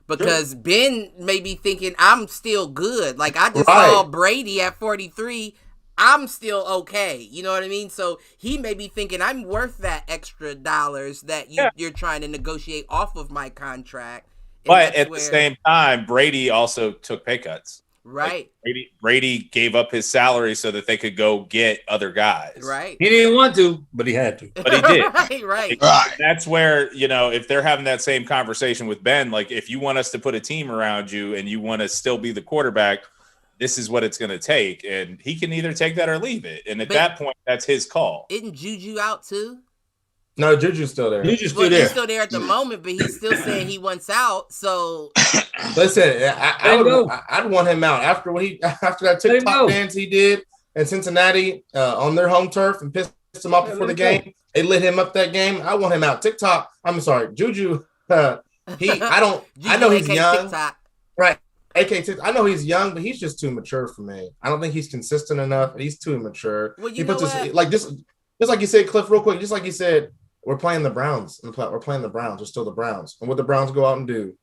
because Ben may be thinking I'm still good. Like I just saw Brady at 43. I'm still okay. You know what I mean? So he may be thinking I'm worth that extra dollars that you're trying to negotiate off of my contract. But at the same time, Brady also took pay cuts. Right. Like Brady gave up his salary so that they could go get other guys. Right. He didn't want to, but he had to. But he did. right. That's where, if they're having that same conversation with Ben, like, if you want us to put a team around you and you want to still be the quarterback, this is what it's going to take. And he can either take that or leave it. And at that point, that's his call. Isn't Juju out too? No, Juju's still there. He's still there at the moment, but he's still saying he wants out. So listen, I'd want him out after that TikTok dance he did in Cincinnati on their home turf and pissed him off before the game. They lit him up that game. I want him out. Juju. I know he's young. TikTok. Right. I know he's young, but he's just too mature for me. I don't think he's consistent enough. He's too immature. Well, he puts this like this. Just like you said, Cliff, real quick. Just like you said. We're playing the Browns. We're playing the Browns. We're still the Browns. And what the Browns go out and do?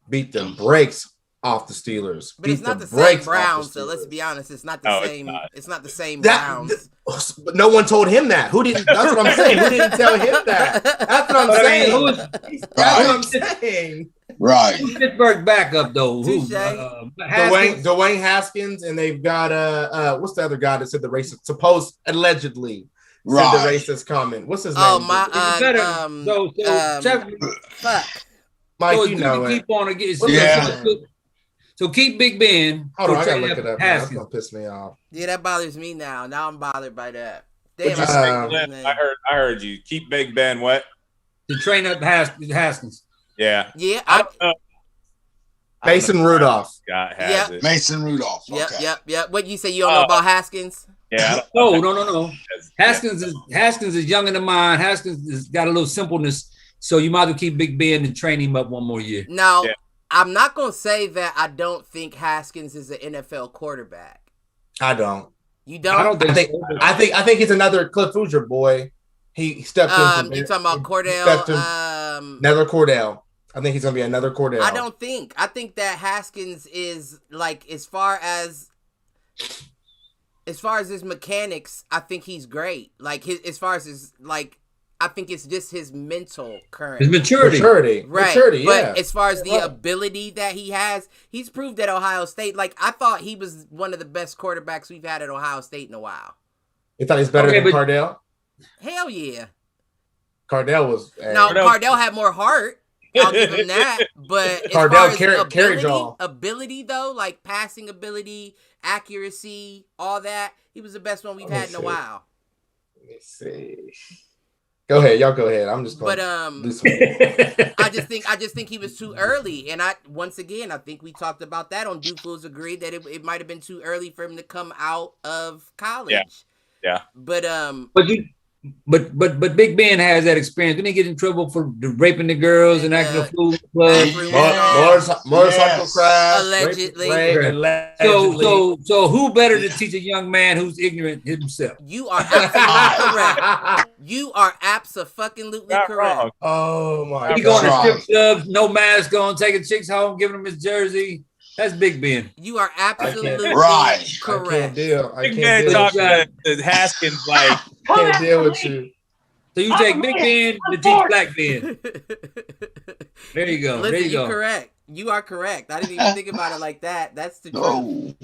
Beat the brakes off the Steelers. But it's not the same Browns, so let's be honest. It's not the same. It's not the same Browns. But no one told him that. Who didn't? That's what I'm saying. Who didn't tell him that? That's what I'm saying. That's what I'm saying. Right. Who's Pittsburgh backup though? Dwayne Haskins, and they've got what's the other guy that said the racist? Allegedly. Said the racist comment. What's his name? Oh my! Fuck, Mike, so you know keep it. On again. So keep Big Ben. Hold on, I gotta look it up. That's gonna piss me off. Yeah, that bothers me now. Now I'm bothered by that. Damn, I heard you. Keep Big Ben what? To train up Haskins. Yeah. Yeah. Mason Rudolph. God has it. Mason Rudolph. Okay. Yep. What you say? You don't know about Haskins? Yeah. No. Haskins is young in the mind. Haskins has got a little simpleness, so you might as well keep Big Ben and train him up one more year. Now, I'm not gonna say that I don't think Haskins is an NFL quarterback. I don't. You don't? I don't think. I think he's another Cliff Hoosier boy. He stepped in. You talking about Cordell? Another Cordell. I think he's gonna be another Cordell. I don't think. I think that Haskins is like as far as his mechanics, I think he's great. Like I think it's just his mental current. His maturity. Right. Maturity, but as far as the ability that he has, he's proved at Ohio State. Like I thought he was one of the best quarterbacks we've had at Ohio State in a while. You thought he's better than Cardell? Hell yeah. Cardell was Cardell had more heart. I'll give him that. But as Cardell far as ability though, like passing ability, accuracy, all that, he was the best one we've had in a while. Let me see. Go ahead, y'all. Go ahead. I'm just going. But I just think he was too early, and I think we talked about that on Duke Fools Agreed that it might have been too early for him to come out of college. Yeah. But Big Ben has that experience. Didn't he get in trouble for raping the girls and acting a fool? Motorcycle crash. Allegedly. So who better to teach a young man who's ignorant himself? You are absolutely correct. You are absolutely correct. Oh my God. He going to strip clubs, no mask on, taking chicks home, giving them his jersey. That's Big Ben. You are absolutely correct. I can't deal. Big Ben talking to Haskins like can't deal with you. So you take Big Ben to teach Black Ben. There you go. Listen, there you go. Correct. You are correct. I didn't even think about it like that. That's the truth.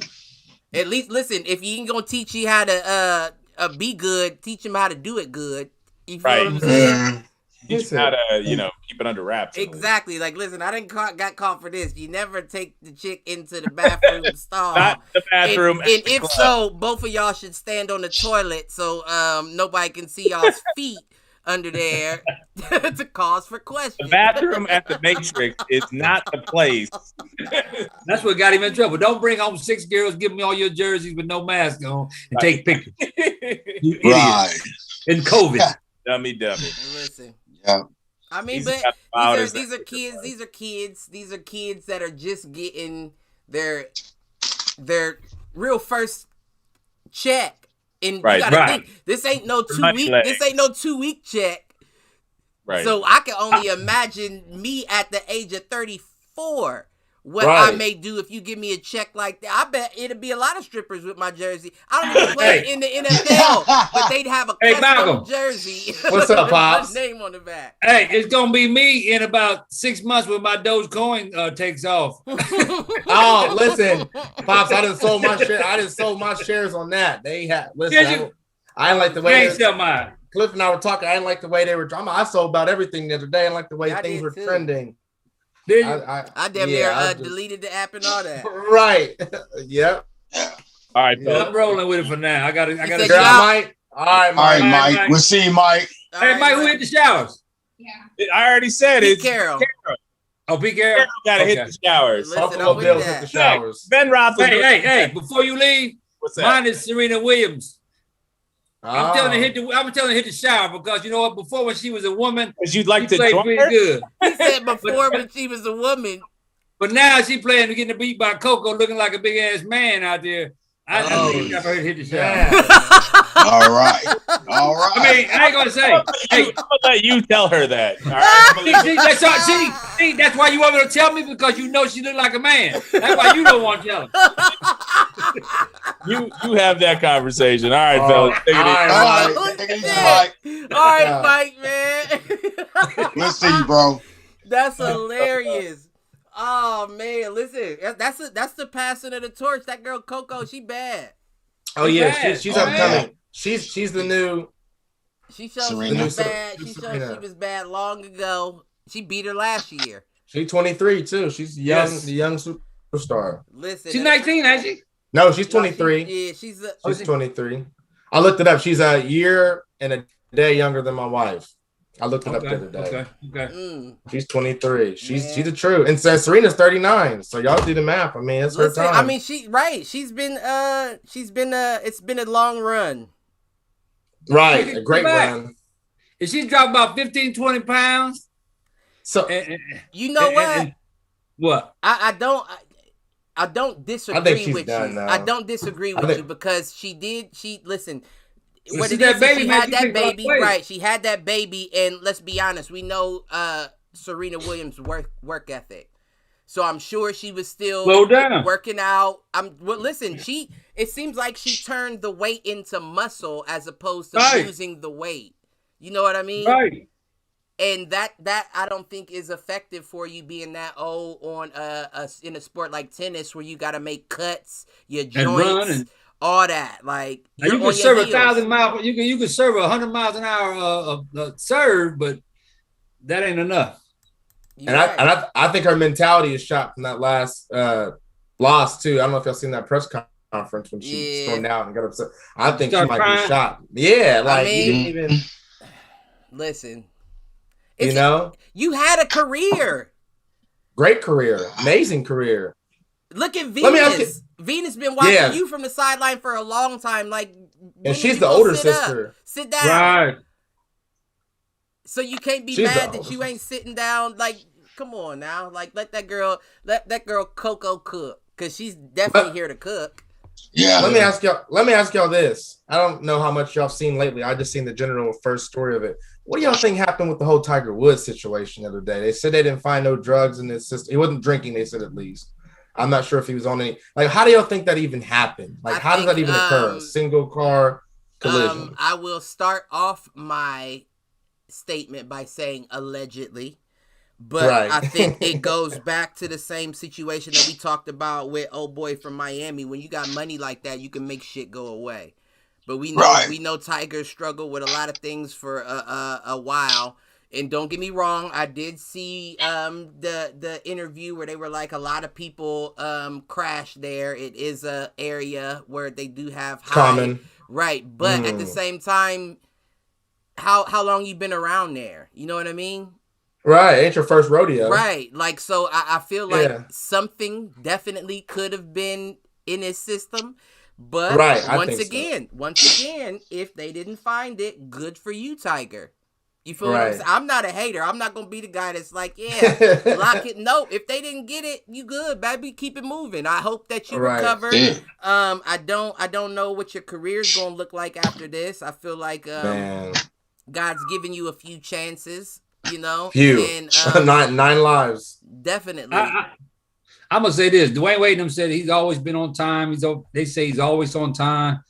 At least, listen, if he ain't gonna teach you how to be good, teach him how to do it good. You feel what I'm saying? Teach him how to, keep it under wraps. Exactly. Like, listen, I didn't got caught for this. You never take the chick into the bathroom stall. Not the bathroom. And if so, both of y'all should stand on the toilet so nobody can see y'all's feet under there to cause for questions. The bathroom at the Matrix is not the place. That's what got him in trouble. Don't bring home 6 girls, give me all your jerseys with no mask on, and take pictures. You idiot. Right. In COVID. Dummy. Listen. Yeah. I mean, these are kids. These are kids that are just getting their real first check. And you gotta think, this ain't no 2 week. This ain't no 2 week check. Right. So I can only imagine me at the age of 34. What I may do if you give me a check like that. I bet it'd be a lot of strippers with my jersey. I don't even play in the NFL, but they'd have a custom jersey. What's up, Pops? My name on the back. Hey, it's gonna be me in about 6 months when my Dogecoin takes off. Oh, listen, Pops, I didn't sold my share. I didn't sold my shares on that. They had listen. I didn't like the way Cliff and I were talking. I didn't like the way they were. I sold about everything the other day. I didn't like the way things were trending. I damn near deleted the app and all that. Right. Yep. All right, I'm rolling with it for now. I gotta Mike. All right, Mike. We'll see you, Mike. Hey, Mike, who hit the showers? Yeah. I already said it. Carol. Oh, Pete Carroll. Gotta hit the showers. Buffalo Bills hit the showers. Ben Roethlisberger. Hey, before you leave, what's that? Mine is Serena Williams. I'm telling her to hit the shower because you know what? Before when she was a woman, because you'd like to join her. Good. He said before when she was a woman, but now she playing to getting beat by Coco, looking like a big ass man out there. I think never hit the shower. All right. I mean, I ain't gonna say. I'm gonna let you tell her that. All right? See, that's why you want me to tell me because you know she look like a man. That's why you don't want to tell her. You have that conversation. All right, fellas. Take it easy, Mike. All right, Mike, man. We'll see you, bro. That's hilarious. Oh man, listen, that's the passing of the torch. That girl Coco, she bad. Oh yeah, she's upcoming. She's the new. She showed she was bad. She showed she was bad long ago. She beat her last year. She's 23 too. She's young, the young superstar. Listen, she's 19, ain't she? No, she's 23. She's 23. I looked it up. She's a year and a day younger than my wife. I looked it up the other day. Okay. She's 23. She's a true. And Serena's 39. So y'all do the math. I mean, it's her time. I mean, she's been it's been a long run. Right. A great run. If she dropped about 15, 20 pounds. So you know what? What? I don't disagree with you. I don't disagree with you because she listen. What it is, she had that baby, right? She had that baby, and let's be honest, we know Serena Williams' work ethic. So I'm sure she was still working out. Listen, it seems like she turned the weight into muscle as opposed to losing the weight. You know what I mean? Right. And that I don't think is effective for you being that old on in a sport like tennis where you got to make cuts, your joints. All that, like you can serve 1,000 miles. You can serve 100 miles an hour of serve, but that ain't enough. I think her mentality is shot from that last loss too. I don't know if y'all seen that press conference when she stormed out and got upset. I think she might be shot. Yeah, like you didn't even listen. You had a career, great career, amazing career. Look at Venus. Venus been watching you from the sideline for a long time. Like, and she's the older sister. Sit down. Right. So you can't be mad that you ain't sitting down. Like, come on now. Like, let that girl Coco cook because she's definitely here to cook. Yeah. Let me ask y'all this. I don't know how much y'all seen lately. I just seen the general first story of it. What do y'all think happened with the whole Tiger Woods situation the other day? They said they didn't find no drugs in his system. He wasn't drinking. They said at least. I'm not sure if he was on any. Like, how do y'all think that even happened? Like, how does that even occur? A single car collision. I will start off my statement by saying allegedly, but I think it goes back to the same situation that we talked about with old boy from Miami. When you got money like that, you can make shit go away. But we know Tiger struggled with a lot of things for a while. And don't get me wrong, I did see the interview where they were like a lot of people crash there. It is a area where they do have common, right? But at the same time, how long you been around there? You know what I mean? Right, ain't your first rodeo, right? Like, so I feel like something definitely could have been in his system. But once again, if they didn't find it, good for you, Tiger. You feel what I'm saying? I'm not a hater. I'm not gonna be the guy that's like, yeah, lock it. No, if they didn't get it, you good, baby. Keep it moving. I hope that you recover. I don't know what your career's gonna look like after this. I feel like God's giving you a few chances. You know, and nine lives. Definitely. I'm gonna say this. Dwayne Wade them said he's always been on time. They say he's always on time.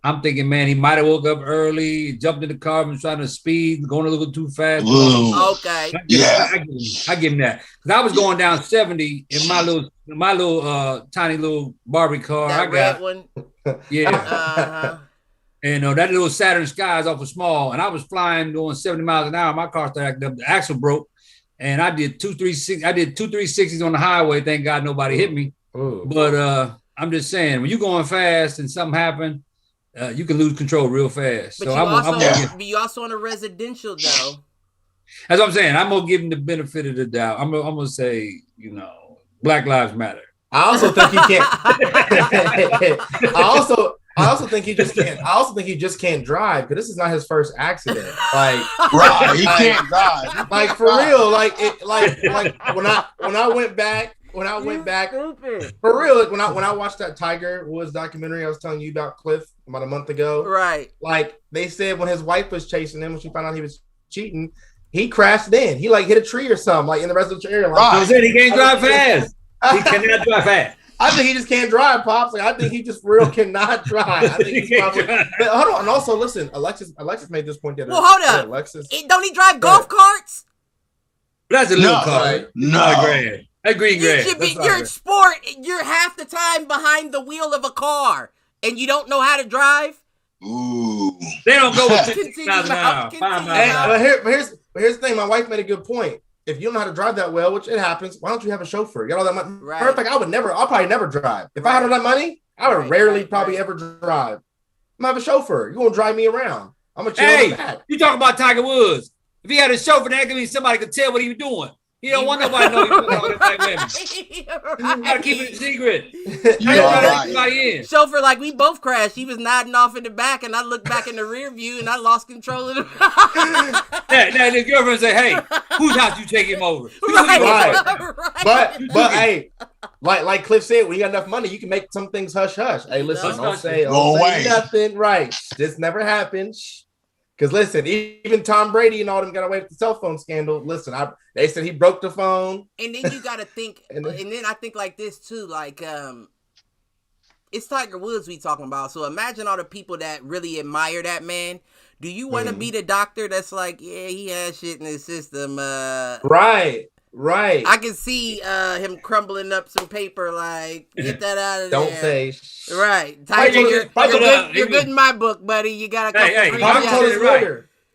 I'm thinking, man, he might have woke up early, jumped in the car, and trying to speed, going a little too fast. Okay. I give him that. Because I was going down 70 in my little tiny little Barbie car. That red one. Yeah. And that little Saturn Sky is awful small. And I was flying doing 70 miles an hour. My car started acting up. The axle broke. And I did 2 360s on the highway. Thank God nobody hit me. Ooh. But I'm just saying, when you're going fast and something happened, you can lose control real fast. But so you also on a residential though. That's what I'm saying. I'm gonna give him the benefit of the doubt. I'm gonna say, Black Lives Matter. I also think he can't. I also think he just can't. I also think he just can't drive because this is not his first accident. Like, he can't drive. Like for real. Like when I went back. For real, like when I watched that Tiger Woods documentary I was telling you about, Cliff, about a month ago, right? Like they said when his wife was chasing him, when she found out he was cheating, he crashed in. He like hit a tree or something, like in the residential area. Like, he can't drive fast. He cannot drive fast. I think he just can't drive, Pops. Like I think he just real cannot drive. I think he's probably. But hold on, and also listen, Alexis made this point the other day. Well, hold up, Alexis, don't he drive golf carts? That's a little car. Right? No. That green grass. You're in sport. You're half the time behind the wheel of a car, and you don't know how to drive. Ooh, they don't go with 50 miles an hour. Here's the thing. My wife made a good point. If you don't know how to drive that well, which it happens, why don't you have a chauffeur? You got all that money. Right. Perfect. I'll probably never drive. If I had all that money, I would rarely probably ever drive. I'm gonna have a chauffeur. You're gonna drive me around. I'm gonna chill in the back. You talking about Tiger Woods? If he had a chauffeur, that could mean somebody could tell what he was doing. He don't want nobody to know he's talking to black women. You gotta keep it a secret. Chauffeur, like we both crashed. He was nodding off in the back, and I looked back in the rear view, and I lost control of the. Now the girlfriend say, "Hey, whose house you take him over?" But hey, like Cliff said, when you got enough money, you can make some things hush hush. Hey, listen, don't say nothing. Right, this never happened. Because listen, even Tom Brady and all them got away with the cell phone scandal. Listen, they said he broke the phone. And then you got to think, and then I think like this too, like it's Tiger Woods we talking about. So imagine all the people that really admire that man. Do you want to be the doctor that's like, yeah, he has shit in his system? Right. I can see him crumbling up some paper, like, get that out of there. Don't say. Right. Tiger, you're good in my book, buddy. You got a couple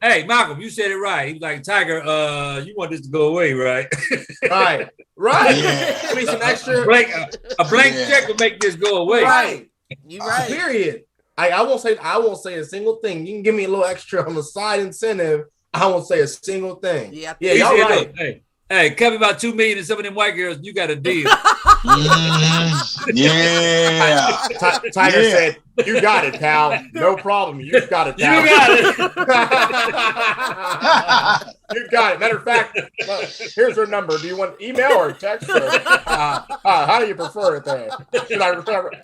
Hey, Malcolm, you said it right. He was like, Tiger, you want this to go away, right? Right. Yeah. I mean, some extra. A blank check will make this go away. Right. You right. Period. I won't say a single thing. You can give me a little extra on the side incentive. I won't say a single thing. Yeah, y'all right. Hey, cut me about $2 million and some of them white girls. You got a deal. Yeah. Tiger said, "You got it, pal. No problem. You got it, pal. You got it. You got it. Matter of fact, here's her number. Do you want email or text? Or, how do you prefer it there? Should I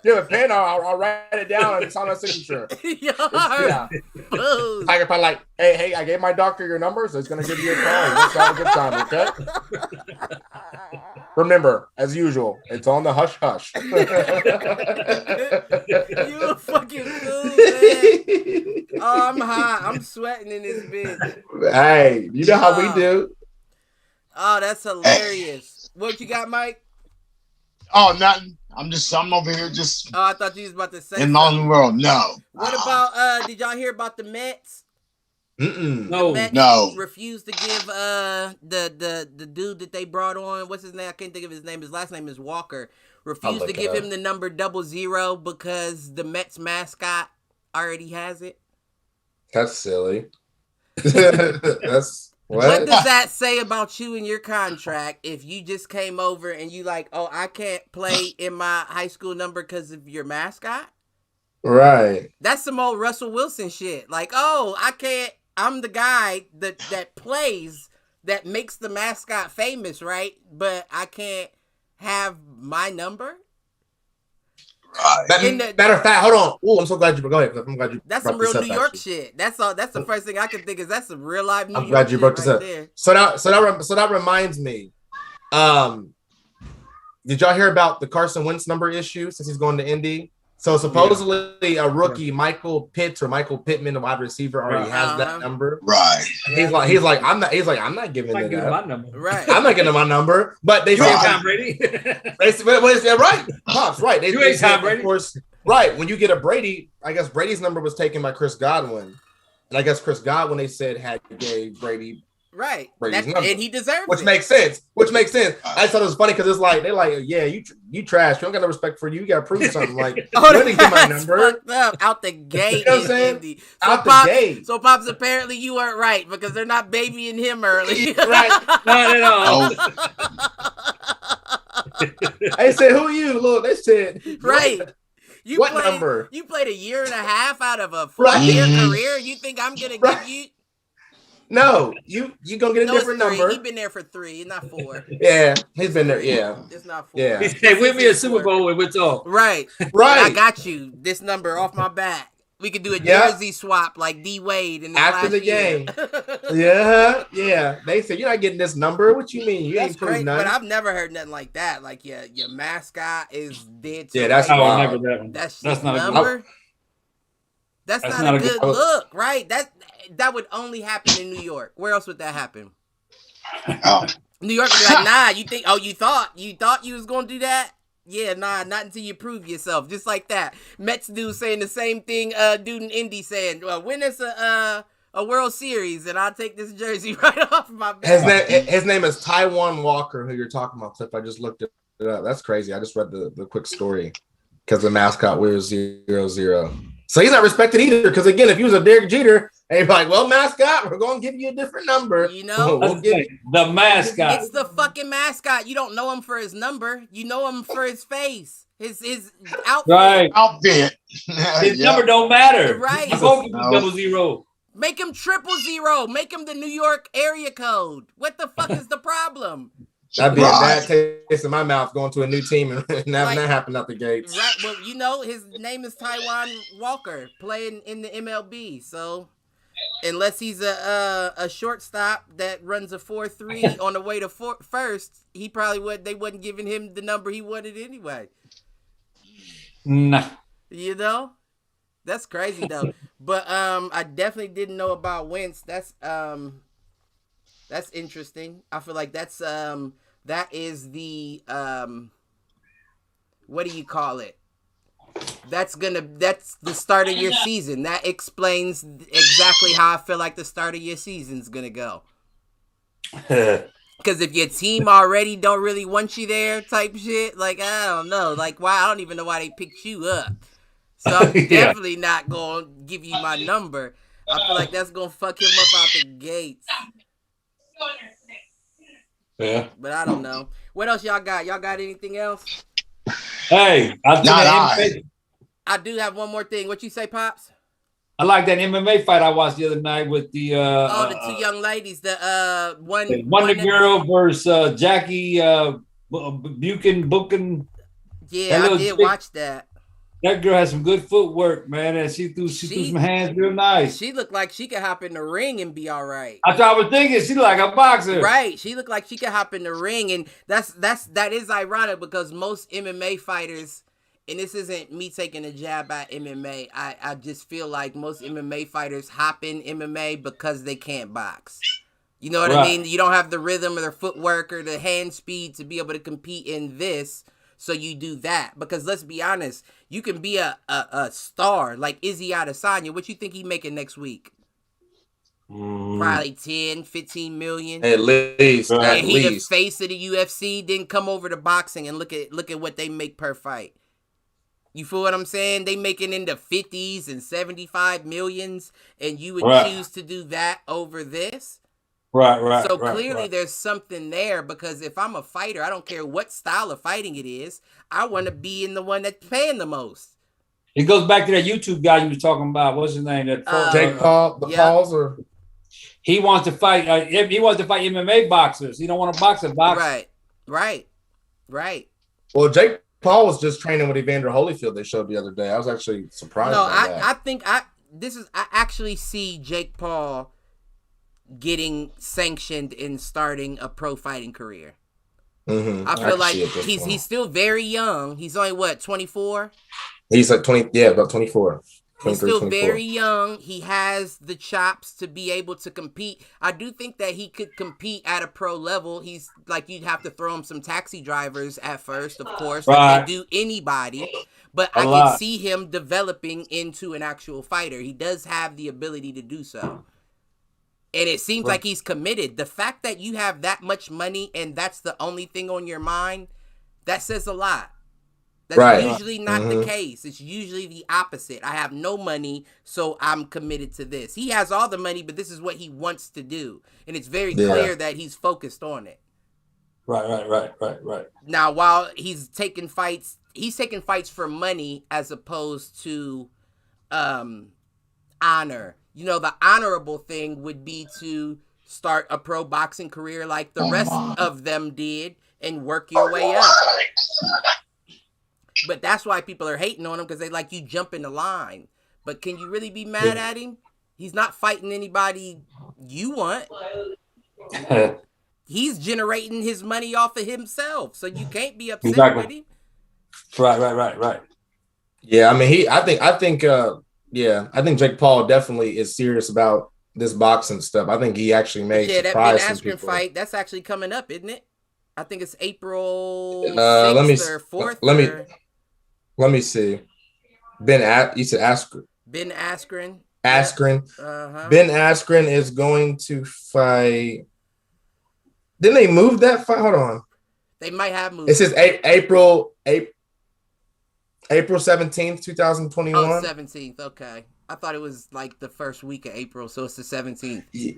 give a pen? I'll write it down and sign my signature." Yeah. Tiger probably like, hey, I gave my doctor your number, so he's going to give you a call. Let's have a good time, okay? Remember, as usual, it's on the hush hush. You a fucking fool, man. Oh, I'm hot. I'm sweating in this bitch. Hey, you know how we do. Oh, that's hilarious. What you got, Mike? Oh, nothing. I'm over here just. Oh, I thought you was about to say in the world. No. What about? Did y'all hear about the Mets? No. Refused to give the dude that they brought on. What's his name? I can't think of his name. His last name is Walker. Refused to give him the number 00 because the Mets mascot already has it. That's silly. That's what does that say about you and your contract if you just came over and you like, oh, I can't play in my high school number because of your mascot? Right. That's some old Russell Wilson shit. Like, oh, I can't. I'm the guy that plays, that makes the mascot famous, right? But I can't have my number. Matter of fact, hold on. Oh, I'm so glad you. Go ahead. I'm glad you. That's some real New York shit. That's all. That's the first thing I can think is that's some real life New York. I'm glad you brought this up. There. So that reminds me. Did y'all hear about the Carson Wentz number issue since he's going to Indy? So supposedly a rookie, Michael Pittman, the wide receiver, already has that number. Right. He's like, I'm not giving it my number. Right. I'm not getting my number. But they say Tom Brady. right. Pops, right. You ain't Tom Brady. Of course, right. When you get a Brady, I guess Brady's number was taken by Chris Godwin. And I guess Chris Godwin, they said, gave Brady Brady's number, and he deserves which it. makes sense. I just thought it was funny because it's like they're like, yeah, you trash. You don't got no respect for you. You got to prove something. Like, you didn't get my number. Fucked up out the gate. You know what I'm saying? Indy. Out the gate. So Pops, apparently you weren't right because they're not babying him early. Right? Not at all. They said, "Who are you?" Look, they said, right. What number? You played a year and a half out of a 4-year career. You think I'm gonna give you? No, you gonna get a different number. He's been there for 3, not 4. Yeah, he's been there. Yeah, it's not 4. Yeah, he said, "Win me a Super Bowl and we'll talk." Right. I got you. This number off my back. We could do a jersey swap like D Wade in the after the game. Yeah. They said you're not getting this number. What you mean? You ain't proving nothing. But I've never heard nothing like that. Like your mascot is dead. Yeah, that's never that one. That's not number. a good. That's not a good look, right? That would only happen in New York. Where else would that happen? New York would be like, nah. You think? Oh, you thought you was gonna do that? Yeah, nah, not until you prove yourself. Just like that. Mets dude saying the same thing. Dude in Indy saying, "Win us a World Series, and I'll take this jersey right off my back." His name is Taiwan Walker, who you're talking about, Cliff. I just looked it up. That's crazy. I just read the quick story because the mascot wears 00. So he's not respected either. Because again, if he was a Derek Jeter, and you're like, "Well, mascot, we're gonna give you a different number." You know, the mascot. It's the fucking mascot. You don't know him for his number. You know him for his face, his outfit. Right. Outfit. His number don't matter. Right. No. 00. Make him 000. Make him the New York area code. What the fuck is the problem? That'd be a bad taste in my mouth going to a new team and having that happen out the gates. Right. Well, you know, his name is Taiwan Walker, playing in the MLB. So unless he's a shortstop that runs a 4.3 on the way to first, he probably they wasn't giving him the number he wanted anyway. Nah. You know? That's crazy though. But I definitely didn't know about Wentz. That's interesting. I feel like that is the what do you call it? That's the start of your season. That explains exactly how I feel like the start of your season's gonna go. Because if your team already don't really want you there, type shit, like I don't know, like why I don't even know why they picked you up. So I'm definitely not gonna give you my number. I feel like that's gonna fuck him up out the gates. Yeah. But I don't know. What else y'all got? Y'all got anything else? Hey, I do have one more thing. What you say, Pops? I like that MMA fight I watched the other night with the the two young ladies. The Wonder Girl versus Jackie Buchan. Yeah, I did watch that. That girl has some good footwork, man, and she threw some hands real nice. She looked like she could hop in the ring and be all right. I was thinking she looked like a boxer. Right. She looked like she could hop in the ring, and that is ironic because most MMA fighters, and this isn't me taking a jab at MMA, I just feel like most MMA fighters hop in MMA because they can't box. You know what I mean? You don't have the rhythm or the footwork or the hand speed to be able to compete in this. So you do that because let's be honest, you can be a star like Izzy Adesanya. What you think he making next week? Probably 10, 15 million. At least. And he the face of the UFC, didn't come over to boxing and look at what they make per fight. You feel what I'm saying? They making in the 50s and 75 millions, and you would choose to do that over this? Right. So clearly there's something there, because if I'm a fighter, I don't care what style of fighting it is, I want to be in the one that's paying the most. It goes back to that YouTube guy you were talking about. What's his name? Jake Paul, Pauls, or he wants to fight. He wants to fight MMA boxers. He don't want to box a boxer. Right. Well, Jake Paul was just training with Evander Holyfield. They showed the other day. I was actually surprised. No, I actually see Jake Paul getting sanctioned and starting a pro fighting career. Mm-hmm. I feel like he's still very young. He's only what, 24? He's like 20, yeah, about 24. He's still 24. Very young. He has the chops to be able to compete. I do think that he could compete at a pro level. He's like, you'd have to throw him some taxi drivers at first, of course, like they do anybody. But I can see him developing into an actual fighter. He does have the ability to do so. And it seems like he's committed. The fact that you have that much money and that's the only thing on your mind, that says a lot. That's usually not the case. It's usually the opposite. I have no money, so I'm committed to this. He has all the money, but this is what he wants to do. And it's very clear that he's focused on it. Right. Now, while he's taking fights for money as opposed to honor. You know, the honorable thing would be to start a pro boxing career like the rest of them did and work your way up. But that's why people are hating on him, because they like you jump in the line. But can you really be mad at him? He's not fighting anybody you want. He's generating his money off of himself, so you can't be upset with him. Right. Yeah, I mean, I think Jake Paul definitely is serious about this boxing stuff. I think he actually may surprise some people. That Ben Askren fight, that's actually coming up, isn't it? I think it's April 6th or 4th. Let me see. You said Askren. Ben Askren. Askren. Ben Askren is going to fight. Didn't they move that fight? Hold on. They might have moved. It says April 17th, 2021. Oh, 17th. Okay. I thought it was like the first week of April, so it's the 17th. Yeah.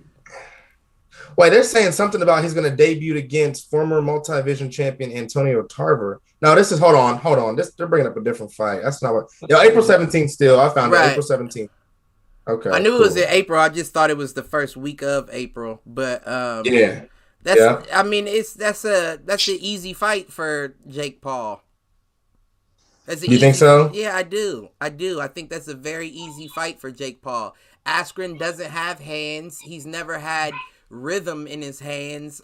Wait, they're saying something about he's going to debut against former multi-division champion Antonio Tarver. No, this is, hold on. They're bringing up a different fight. That's not what. April 17th still. I found it. April 17th. Okay. I knew it was in April. I just thought it was the first week of April. But I mean, that's an easy fight for Jake Paul. You think so? Yeah, I do. I think that's a very easy fight for Jake Paul. Askren doesn't have hands. He's never had rhythm in his hands.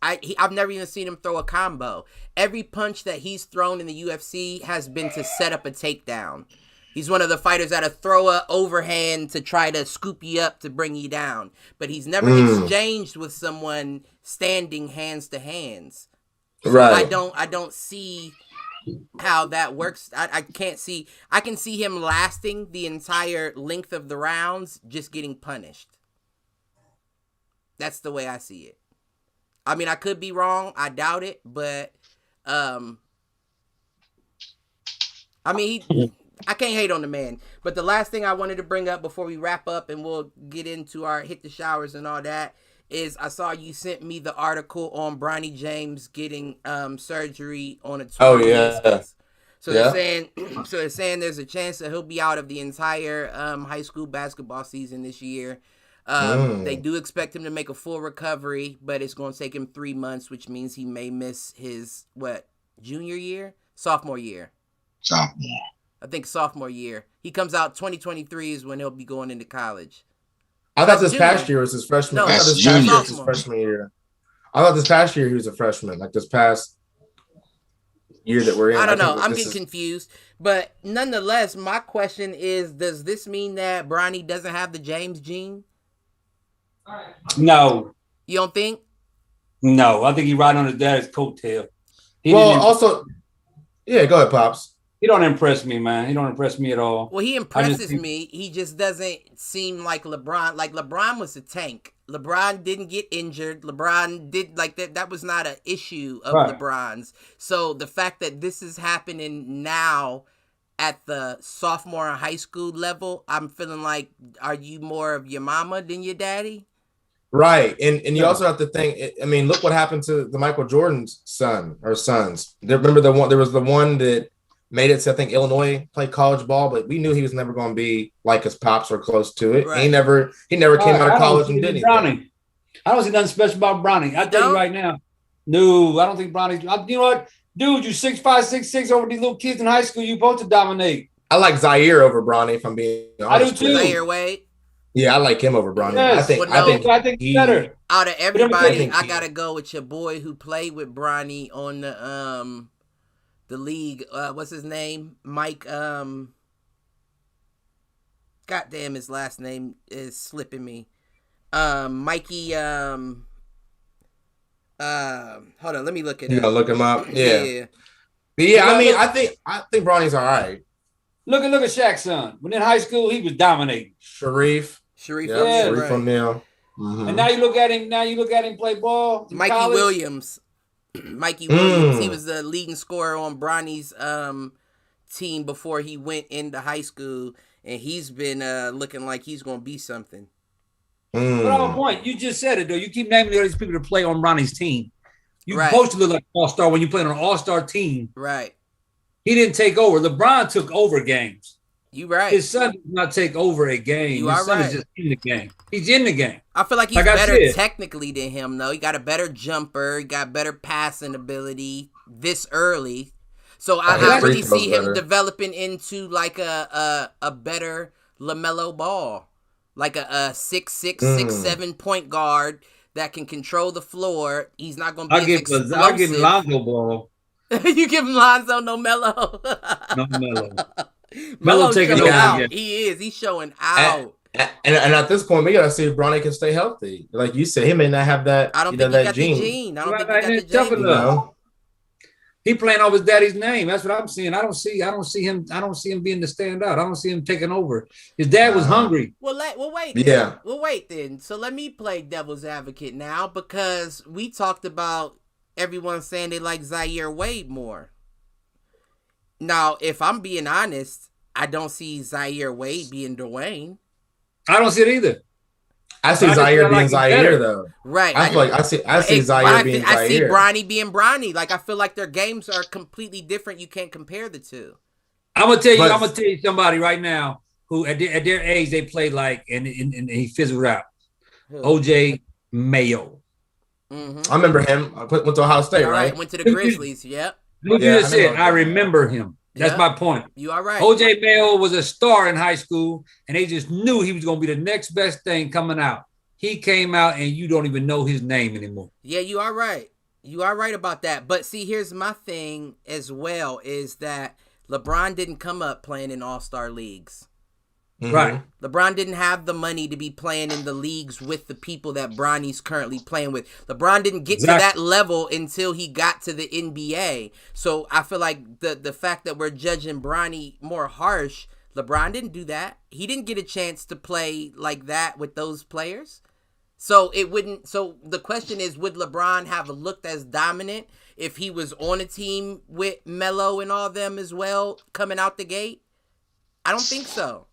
I've never even seen him throw a combo. Every punch that he's thrown in the UFC has been to set up a takedown. He's one of the fighters that'll throw a overhand to try to scoop you up to bring you down. But he's never exchanged with someone standing hands to hands. So I don't see how that works. I can't see. I can see him lasting the entire length of the rounds, just getting punished. That's the way I see it. I mean, I could be wrong. I doubt it, but I mean, I can't hate on the man. But the last thing I wanted to bring up before we wrap up and we'll get into our hit the showers and all that is I saw you sent me the article on Bronny James getting surgery on a torn meniscus. So they're saying there's a chance that he'll be out of the entire high school basketball season this year. They do expect him to make a full recovery, but it's going to take him 3 months, which means he may miss his sophomore year. I think sophomore year. He comes out 2023 is when he'll be going into college. I thought this past year was his freshman. No, I thought this past year was his freshman year. I thought this past year he was a freshman. Like this past year that we're in. I don't know. I'm getting confused. But nonetheless, my question is, does this mean that Bronny doesn't have the James gene? No. You don't think? No. I think he right on his dad's coattail. Go ahead, Pops. He don't impress me, man. He don't impress me at all. Well, he impresses me. He just doesn't seem like LeBron. Like LeBron was a tank. LeBron didn't get injured. LeBron did like that. That was not an issue of LeBron's. So the fact that this is happening now at the sophomore and high school level, I'm feeling like, are you more of your mama than your daddy? Right. And you also have to think, I mean, look what happened to the Michael Jordan's son or sons. Remember there was the one that made it to, I think, Illinois, played college ball, but we knew he was never going to be like his pops or close to it. Right. He never came out of college and did anything. I don't see nothing special about Bronny. I tell you right now. No, I don't think Bronny's. You know what? Dude, you 6'5", 6'6" over these little kids in high school. You supposed to dominate. I like Zaire over Bronny, if I'm being honest. I do too. Zaire Wade. Yeah, I like him over Bronny. Yes. I think he's better. Out of everybody, I gotta go with your boy who played with Bronny on the league. What's his name? Mike. Goddamn, his last name is slipping me. Mikey. Hold on, let me look it up. You gotta look him up. Yeah. But yeah, I mean, I think Bronny's all right. Look at Shaq's son. When in high school, he was dominating. Sharif O'Neal. Mm-hmm. And now you look at him play ball. Mikey Williams. Mikey Williams. He was the leading scorer on Bronny's team before he went into high school, and he's been looking like he's gonna be something. But on point, you just said it though. You keep naming all these people to play on Bronny's team. You're supposed to look like an all-star when you play on an all-star team. Right. He didn't take over. LeBron took over games. You right. His son did not take over a game. His son is just in the game. He's in the game. I feel like he's better technically than him, though. He got a better jumper. He got better passing ability this early. So I really see him developing into like a better LaMelo Ball. Like a 6'6", 6'7" point guard that can control the floor. He's not going to be explosive. I'll give Lonzo Ball. You give him Lonzo, no Melo. No Melo. Melo's taking over. He is. He's showing out. And at this point, we got to see if Bronny can stay healthy. Like you said, he may not have that. I don't think he got the gene. I don't think he got the gene. He playing off his daddy's name. That's what I'm seeing. I don't see him being the standout. I don't see him taking over. His dad was hungry. Well, wait. Yeah. We'll wait then. So let me play devil's advocate now, because we talked about everyone saying they like Zaire Wade more. Now, if I'm being honest, I don't see Zaire Wade being Dwayne. I don't see it either. I see Zaire being Zaire though. Right. I feel like I see Zaire being Zaire. I see Bronny being Bronny. Like I feel like their games are completely different. You can't compare the two. I'm gonna tell you somebody right now who at their age they played like and he fizzled out. OJ Mayo. Mm-hmm. I remember him. I went to Ohio State, right? Went to the Grizzlies. Yep. You just said I remember him. That's my point. You are right. OJ Mayo was a star in high school, and they just knew he was going to be the next best thing coming out. He came out, and you don't even know his name anymore. Yeah, you are right. You are right about that. But see, here's my thing as well, is that LeBron didn't come up playing in all-star leagues. Mm-hmm. Right. LeBron didn't have the money to be playing in the leagues with the people that Bronny's currently playing with. LeBron didn't get to that level until he got to the NBA. So I feel like the fact that we're judging Bronny more harsh, LeBron didn't do that. He didn't get a chance to play like that with those players. So the question is, would LeBron have looked as dominant if he was on a team with Melo and all them as well coming out the gate? I don't think so.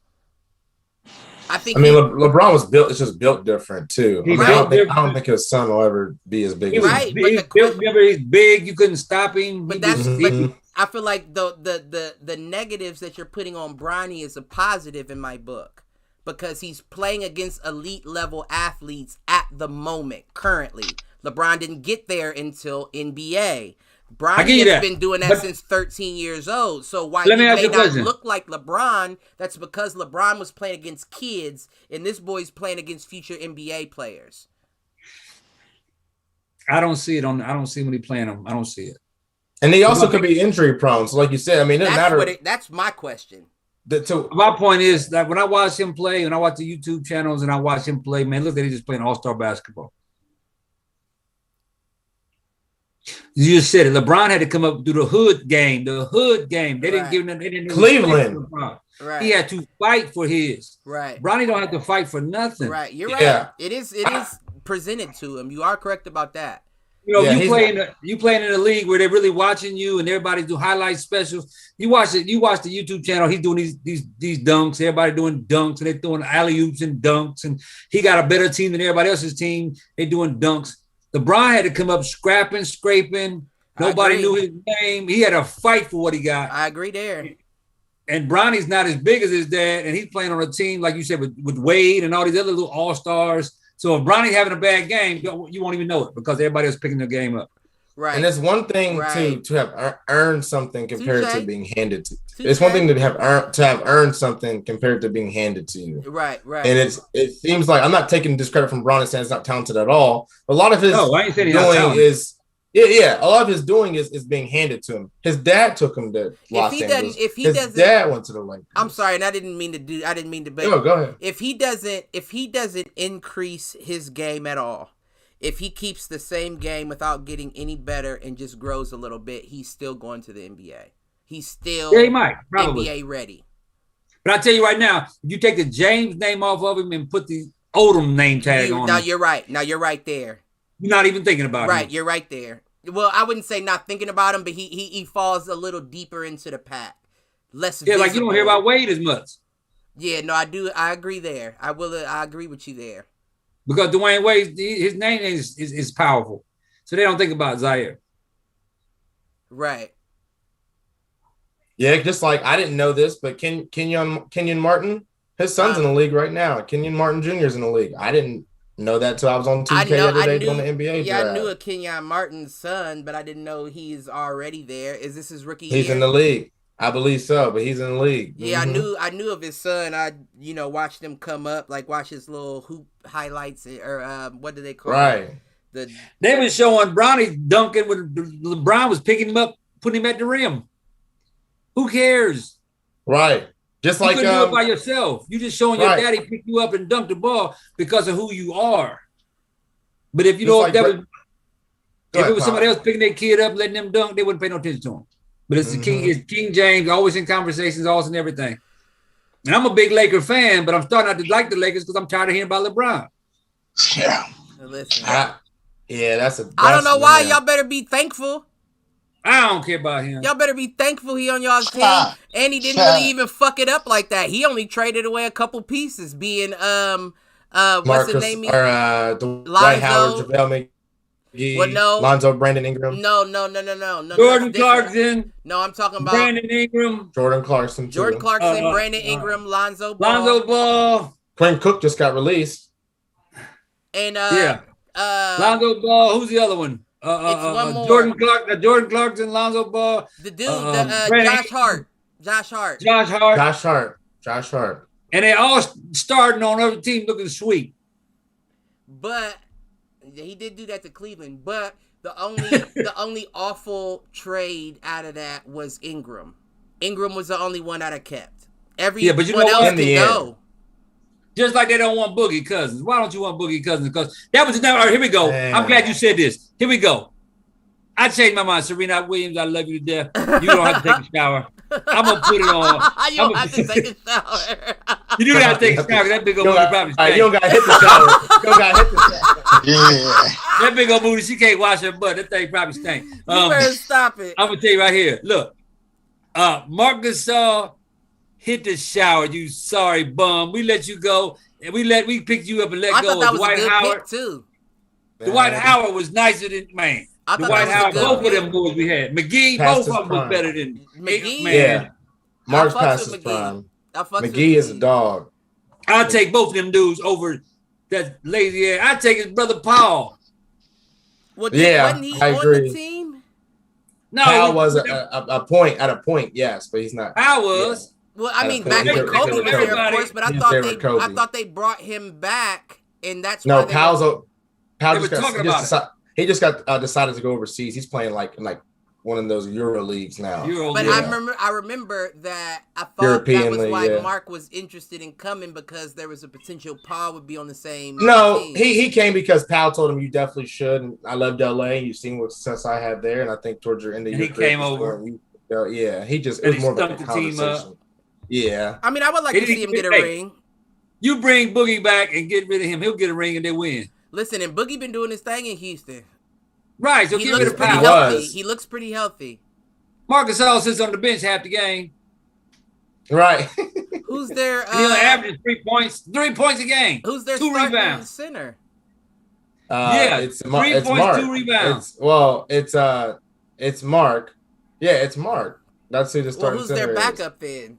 I mean, LeBron was built. It's just built different too. I don't think his son will ever be as big. He's big. You couldn't stop him. But but I feel like the negatives that you're putting on Bronny is a positive in my book, because he's playing against elite level athletes at the moment. Currently, LeBron didn't get there until NBA. Bronny has been doing that since 13 years old. So while he may not look like LeBron, that's because LeBron was playing against kids, and this boy's playing against future NBA players. I don't see it I don't see when he playing them. I don't see it. And they also could be injury prone. So like you said, I mean, it doesn't matter. That's my question. My point is that when I watch him play, when I watch the YouTube channels and I watch him play, man, look at he's just playing all-star basketball. You just said it. LeBron had to come up through the hood game. They didn't give him. They didn't Cleveland. Right. He had to fight for his. Right. Bronny don't have to fight for nothing. Right. You're right. Yeah. It is presented to him. You are correct about that. You know, you playing in a league where they're really watching you and everybody do highlight specials. You watch the YouTube channel. He's doing these dunks. Everybody doing dunks and they're throwing alley-oops and dunks. And he got a better team than everybody else's team. They're doing dunks. LeBron had to come up scrapping, scraping. Nobody knew his name. He had to fight for what he got. I agree there. And Bronny's not as big as his dad, and he's playing on a team, like you said, with Wade and all these other little all-stars. So if Bronny's having a bad game, you won't even know it because everybody else picking their game up. Right. And it's one thing to have earned something compared to being handed to. It's one thing to have earned something compared to being handed to you. Right. And it seems like I'm not taking discredit from Bronny saying he's not talented at all. A lot of his doing is a lot of his doing is being handed to him. His dad took him to Los Angeles. His dad went to the Lakers. I'm sorry, and I didn't mean to. No, go ahead. If he doesn't increase his game at all, if he keeps the same game without getting any better and just grows a little bit, he's still going to the NBA. He's still he might, probably. NBA ready. But I tell you right now, if you take the James name off of him and put the Odom name tag on him. You're right. Now you're right there. You're not even thinking about him. Right, you're right there. Well, I wouldn't say not thinking about him, but he falls a little deeper into the pack. Less visible. Like you don't hear about Wade as much. Yeah, no, I do. I agree there. I agree with you there. Because Dwayne Wade, his name is powerful. So they don't think about Zaire. Right. Yeah, just like I didn't know this, but Kenyon Martin, his son's in the league right now. Kenyon Martin Jr. is in the league. I didn't know that till I was on 2K the other day doing the NBA draft. I knew a Kenyon Martin's son, but I didn't know he's already there. Is this his rookie year? He's in the league. I believe so, but he's in the league. Yeah, I knew of his son. I watched him come up, like watch his little hoop highlights or what do they call it? Right. They were showing Bronny dunking when LeBron was picking him up, putting him at the rim. Who cares? Right. Just like you couldn't do it by yourself. You just showing your daddy pick you up and dunk the ball because of who you are. But if you if it was somebody else picking their kid up, letting them dunk, they wouldn't pay no attention to him. But it's King James, always in conversations, always in everything. And I'm a big Laker fan, but I'm starting not to like the Lakers because I'm tired of hearing about LeBron. Yeah. Listen. I don't know why. Y'all better be thankful. I don't care about him. Y'all better be thankful he on y'all's team. And he didn't really even fuck it up like that. He only traded away a couple pieces, being what's his name? Dwight Howard, JaVale McGee, Lonzo, Brandon Ingram. No. Jordan Clarkson. No, I'm talking about Brandon Ingram. Jordan Clarkson, Brandon Ingram, Lonzo Ball. Quinn Cook just got released. And Lonzo Ball. Who's the other one? Jordan Clarkson, Lonzo Ball. The dude, Josh Hart. And they all starting on other team looking sweet. But he did do that to Cleveland. But the only awful trade out of that was Ingram. Ingram was the only one that I kept. Everyone else can go. Just like they don't want Boogie Cousins. Why don't you want Boogie Cousins? Because that was all right, here we go. Man. I'm glad you said this. Here we go. I changed my mind. Serena Williams, I love you to death. You don't have to take a shower. I'm going to put it on. You don't have to take a shower. You do have to take a shower. That big old booty probably stinks. You don't got to hit the shower. Yeah. That big old booty, she can't wash her butt. That thing probably stinks. You better stop it. I'm going to tell you right here. Look, Marc Gasol, hit the shower, you sorry bum. We let you go, and we picked you up and let go of Dwight Howard too. Dwight Howard was nicer than Dwight Howard. Both of them boys we had. McGee, both of them was better than McGee. Man. Yeah, Mark's past his prime. McGee is a dog. I'll take both of them dudes over that lazy ass. I'd take his brother Paul. Well, wasn't he I agree. On the team? No, Paul was a point, yes, but he's not. Paul was. Yeah. Well, I mean, back when Kobe was there, of course, but I thought they brought him back, and that's why Paul just got decided to go overseas. He's playing like one of those Euro leagues now. But I remember that I thought that was why Mark was interested in coming, because there was a potential Paul would be on the same team. He came because Powell told him you definitely should. And I loved LA. You've seen what success I had there, and I think towards your end of your career, he came over. He just it was more of a conversation. Yeah. I mean, I would like to see him get a ring. You bring Boogie back and get rid of him, he'll get a ring and they win. Listen, and Boogie been doing his thing in Houston. Right, so he looks pretty healthy. He looks pretty healthy. Marcus All sits on the bench half the game. Right. Who's their he only averages 3 points. 3 points a game. Who's their 2 rebounds center? It's 3 points, Mark. 2 rebounds. It's Mark. Yeah, it's Mark. That's who the starting who's center their is. backup then?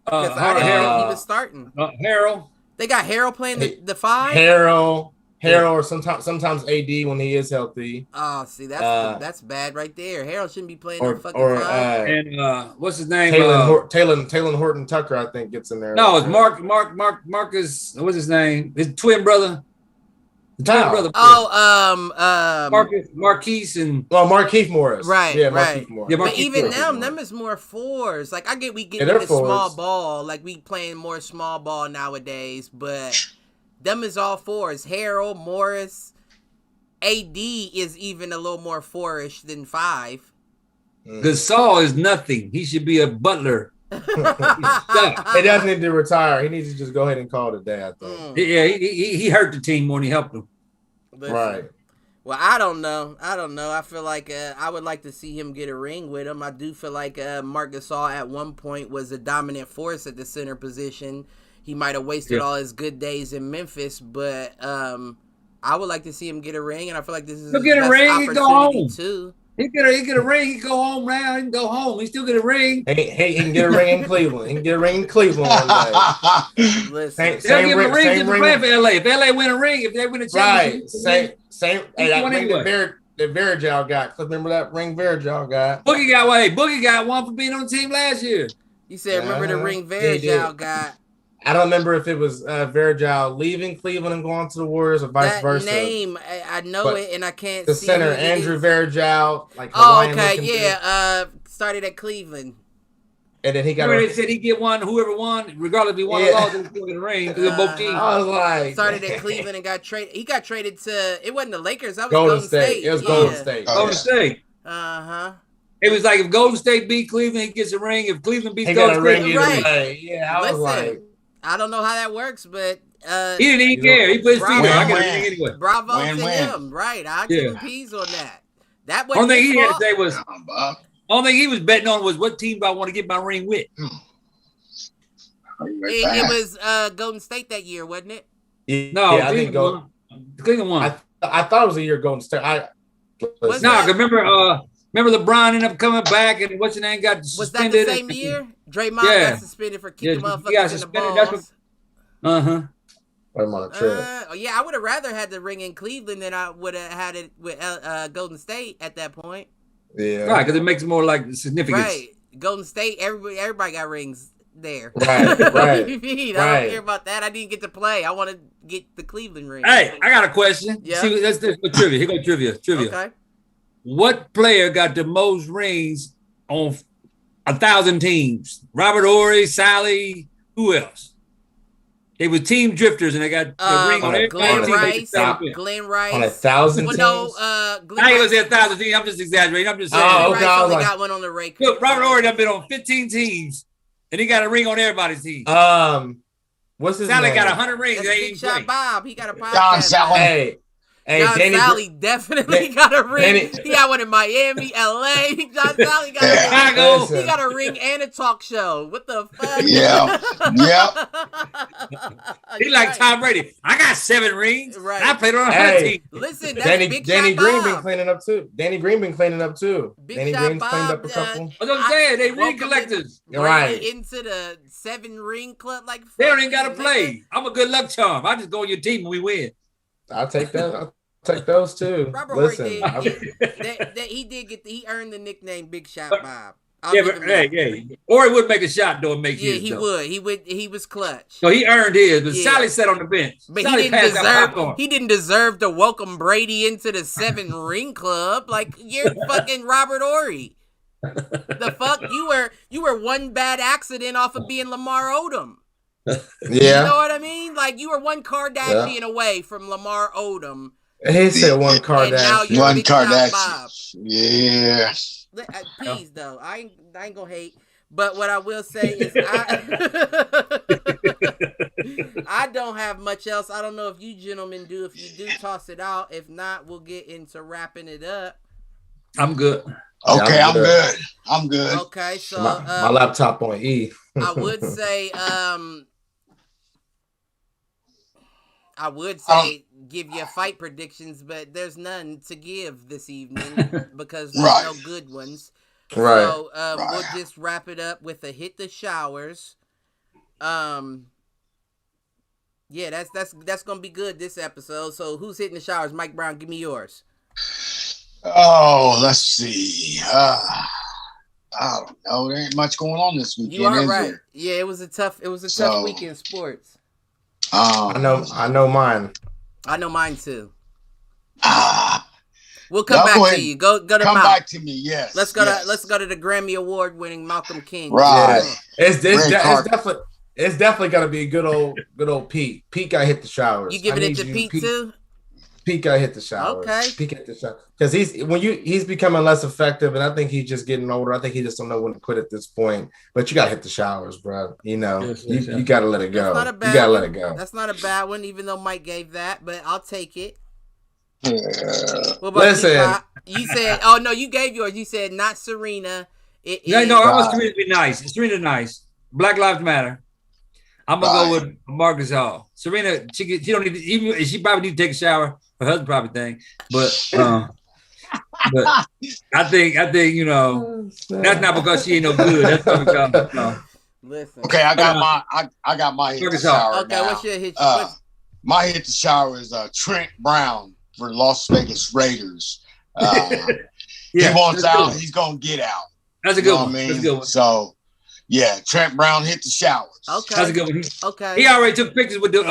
Harold. He was starting. Harold. They got Harold playing the 5. Harold, or sometimes AD when he is healthy. Oh, see, that's bad right there. Harold shouldn't be playing no fucking 5. And what's his name? Taylor Horton Tucker, I think, gets in there. No, it's Marcus. What's his name? His twin brother. Twin brother. Marquise and Marquise Morris. Right, yeah, right. Marquise Morris. Yeah, but even them is more 4s. Like I get we get into small ball, like we playing more small ball nowadays, but them is all 4s. Harold, Morris, AD is even a little more 4-ish than 5. Gasol is nothing. He should be a butler. He doesn't need to retire. He needs to just go ahead and call it a day, I think. Yeah, he hurt the team when he helped them. Right. Well, I don't know. I feel like I would like to see him get a ring with him. I do feel like Marc Gasol at one point was a dominant force at the center position. He might have wasted all his good days in Memphis, but I would like to see him get a ring, and I feel like this is his get a best ring and go home too. He get a ring. He go home now. He can go home. He still get a ring. He can get a ring in Cleveland. He can get a ring in Cleveland one day. Listen, they'll give him a ring to play for LA. If LA win a ring, if they win a championship, right? Same. Hey, that ring that Verajal got. Remember that ring Verajal got? Boogie got one for being on the team last year. You said remember the ring Verajal got. I don't remember if it was Verajal leaving Cleveland and going to the Warriors or vice versa. That name, I know it, and I can't see the center, Andrew Verajal. Like started at Cleveland. And then he got. They said he get one, whoever won, regardless if he won or lost, he still get a ring because both teams. I was like, started at Cleveland and got traded. He got traded to. It wasn't the Lakers. That was Golden State. It was Golden State. Golden State. It was like if Golden State beat Cleveland, he gets a ring. If Cleveland beats Golden State, right? Yeah, I was like. I don't know how that works, but he didn't even care. He put his feet down. I got a ring anyway. Bravo to him, right? I give him peas on that. That was only thing he had to say was. Only thing he was betting on was what team do I want to get my ring with. It was Golden State that year, wasn't it? No, I think Cleveland won. I thought it was a year Golden State. Remember LeBron ended up coming back and what's his name got suspended. Was that the same year? Draymond got suspended for kicking motherfuckers in the balls. I'm on a trip. Yeah, I would have rather had the ring in Cleveland than I would have had it with Golden State at that point. Yeah, right, because it makes more like significance. Right, Golden State, everybody got rings there. Right. I don't care about that. I didn't get to play. I want to get the Cleveland ring. Hey, I got a question. Yeah, see, that's trivia. Here go trivia. Okay. What player got the most rings on 1,000 teams? Robert Horry, Sally, who else? They were team drifters, and they got the ring on every team. Glenn Rice. On 1,000 teams? No, Glenn I ain't gonna say 1,000 teams. I'm just exaggerating. I'm just saying. Rice only got one on the rake. Look, Robert Horry done been on 15 teams, and he got a ring on everybody's team. What's his Sally name? got 100 rings. That's Big Shot Bob. He got a podcast. John Sally. Hey, John Sally definitely got a ring. He got one in Miami, LA. John Sally got a Chicago. He got a ring and a talk show. What the fuck? Yeah. He like Tom Brady. I got 7 rings. Right. I played on a team. Listen, that's Danny Big Green Shot been Bob. cleaning up too. Danny Green been cleaning up too. Big Shot Green's Bob, cleaned up a couple. What I'm saying, they ring collectors. Right. Into the 7 ring club, like they don't even gotta play. I'm a good luck charm. I just go on your team and we win. I'll take that. I'll take those too. Robert Horry he earned the nickname Big Shot Bob. Or he would make a shot though and make his. He would. He was clutch. So he earned his, but Sally sat on the bench. But Sally he didn't deserve to welcome Brady into the 7 ring club. Like, you're fucking Robert Horry. The fuck? You were one bad accident off of being Lamar Odom. Yeah. You know what I mean? Like, you were one Kardashian away from Lamar Odom. He said one Kardashian. And now you're One Big Shot Kardashian. Bob. Yeah. Peas, though. I ain't gonna hate. But what I will say is I don't have much else. I don't know if you gentlemen do. If you do, toss it out. If not, we'll get into wrapping it up. I'm good. Okay, I'm good. I'm good. Okay, so my laptop on E. I would say give you fight predictions, but there's none to give this evening because there's no good ones. Right. So we'll just wrap it up with a hit the showers. Yeah, that's gonna be good this episode. So who's hitting the showers? Mike Brown, give me yours. Oh, let's see. I don't know. There ain't much going on this weekend. You are is right. there? Yeah, it was a tough week in sports. I know mine. I know mine too. We'll Y'all come back go to ahead. you. Go to Come Mal. back to me. Yes. Let's go to the Grammy Award winning Malcolm King. Right. It's definitely gonna be good old Pete. Pete got hit the showers. You giving it to Pete too? Pete got hit the showers. Okay. Pete hit the showers because he's becoming less effective, and I think he's just getting older. I think he just don't know when to quit at this point. But you got to hit the showers, bro. You know, you got to let it go. You got to let it go. That's not a bad one, even though Mike gave that, but I'll take it. What about Listen, you said, oh no, you gave yours. You said not Serena. I want Serena to be nice. Serena nice. Black Lives Matter. I'm gonna go with Marcus Hall. Serena, she don't need to, even she probably need to take a shower. Her husband probably think, but I think that's not because she ain't no good. That's because Listen. Okay, I got my hit the shower. Okay, now. what's your hit? My hit the shower is Trent Brown for Las Vegas Raiders. He wants out. He's gonna get out. That's a good one. That's a good one. So, yeah, Trent Brown hit the showers. Okay, that's a good one. Okay, he already took pictures with the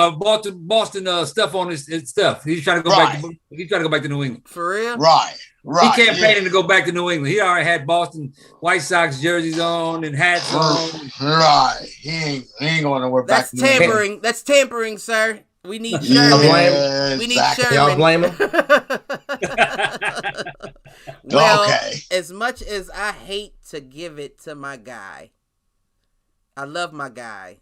Boston stuff on his stuff. He's trying to go back. He's trying to go back to New England. For real? Right. He campaigned to go back to New England. He already had Boston White Sox jerseys on and hats on. Right. He ain't going nowhere back. That's tampering. That's tampering, sir. We need Sherman. We need Sherman. Y'all blame him? Well, as much as I hate to give it to my guy, I love my guy,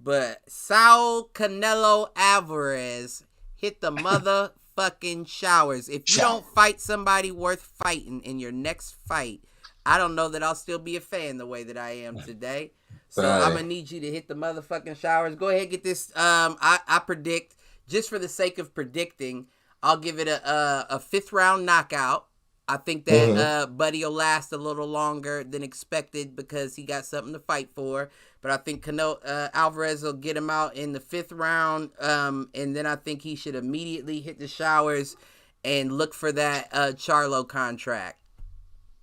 but Saul Canelo Alvarez hit the motherfucking showers. If you don't fight somebody worth fighting in your next fight, I don't know that I'll still be a fan the way that I am today. So I'm gonna need you to hit the motherfucking showers. Go ahead, get this. I predict, just for the sake of predicting, I'll give it a 5th round knockout. I think that Buddy will last a little longer than expected because he got something to fight for. But I think Alvarez will get him out in the 5th round, and then I think he should immediately hit the showers and look for that Charlo contract.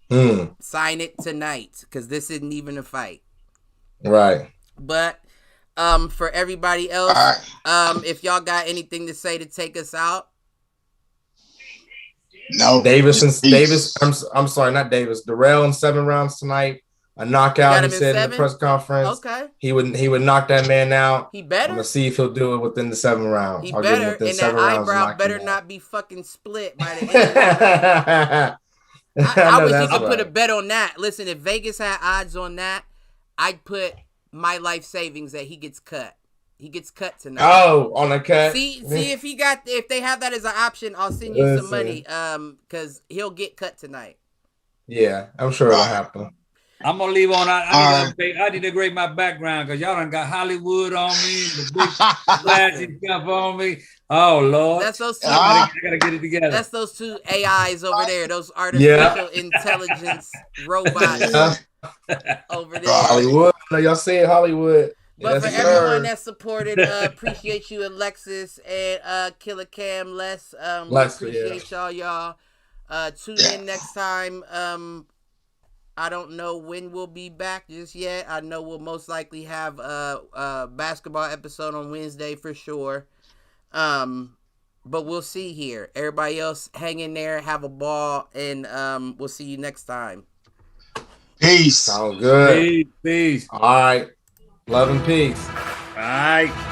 Sign it tonight because this isn't even a fight. Right. But for everybody else, if y'all got anything to say to take us out. No. Davis. I'm sorry, not Davis. Darrell in 7 rounds tonight. A knockout. He said in the press conference. Okay. He would knock that man out. He better. I'm gonna see if he'll do it within the 7 rounds. He better, and that eyebrow better not be fucking split by the end. I wish you could put a bet on that. Listen, if Vegas had odds on that, I'd put my life savings that he gets cut. He gets cut tonight. Oh, on a cut. See if they have that as an option, I'll send you some money. Because he'll get cut tonight. Yeah, I'm sure it'll happen. I'm gonna leave on. I need to grade my background because y'all done got Hollywood on me, the big flashy stuff on me. Oh Lord, that's those two. I gotta get it together. That's those 2 AIs over there. Those artificial intelligence robots over there. Hollywood. Y'all see Hollywood. But for everyone that supported, appreciate you, Alexis and Killer Cam. Les, appreciate y'all. Tune in next time. I don't know when we'll be back just yet. I know we'll most likely have a basketball episode on Wednesday for sure. But we'll see here. Everybody else hang in there, have a ball, and we'll see you next time. Peace. Sound good. Peace. All right. Love and peace. All right.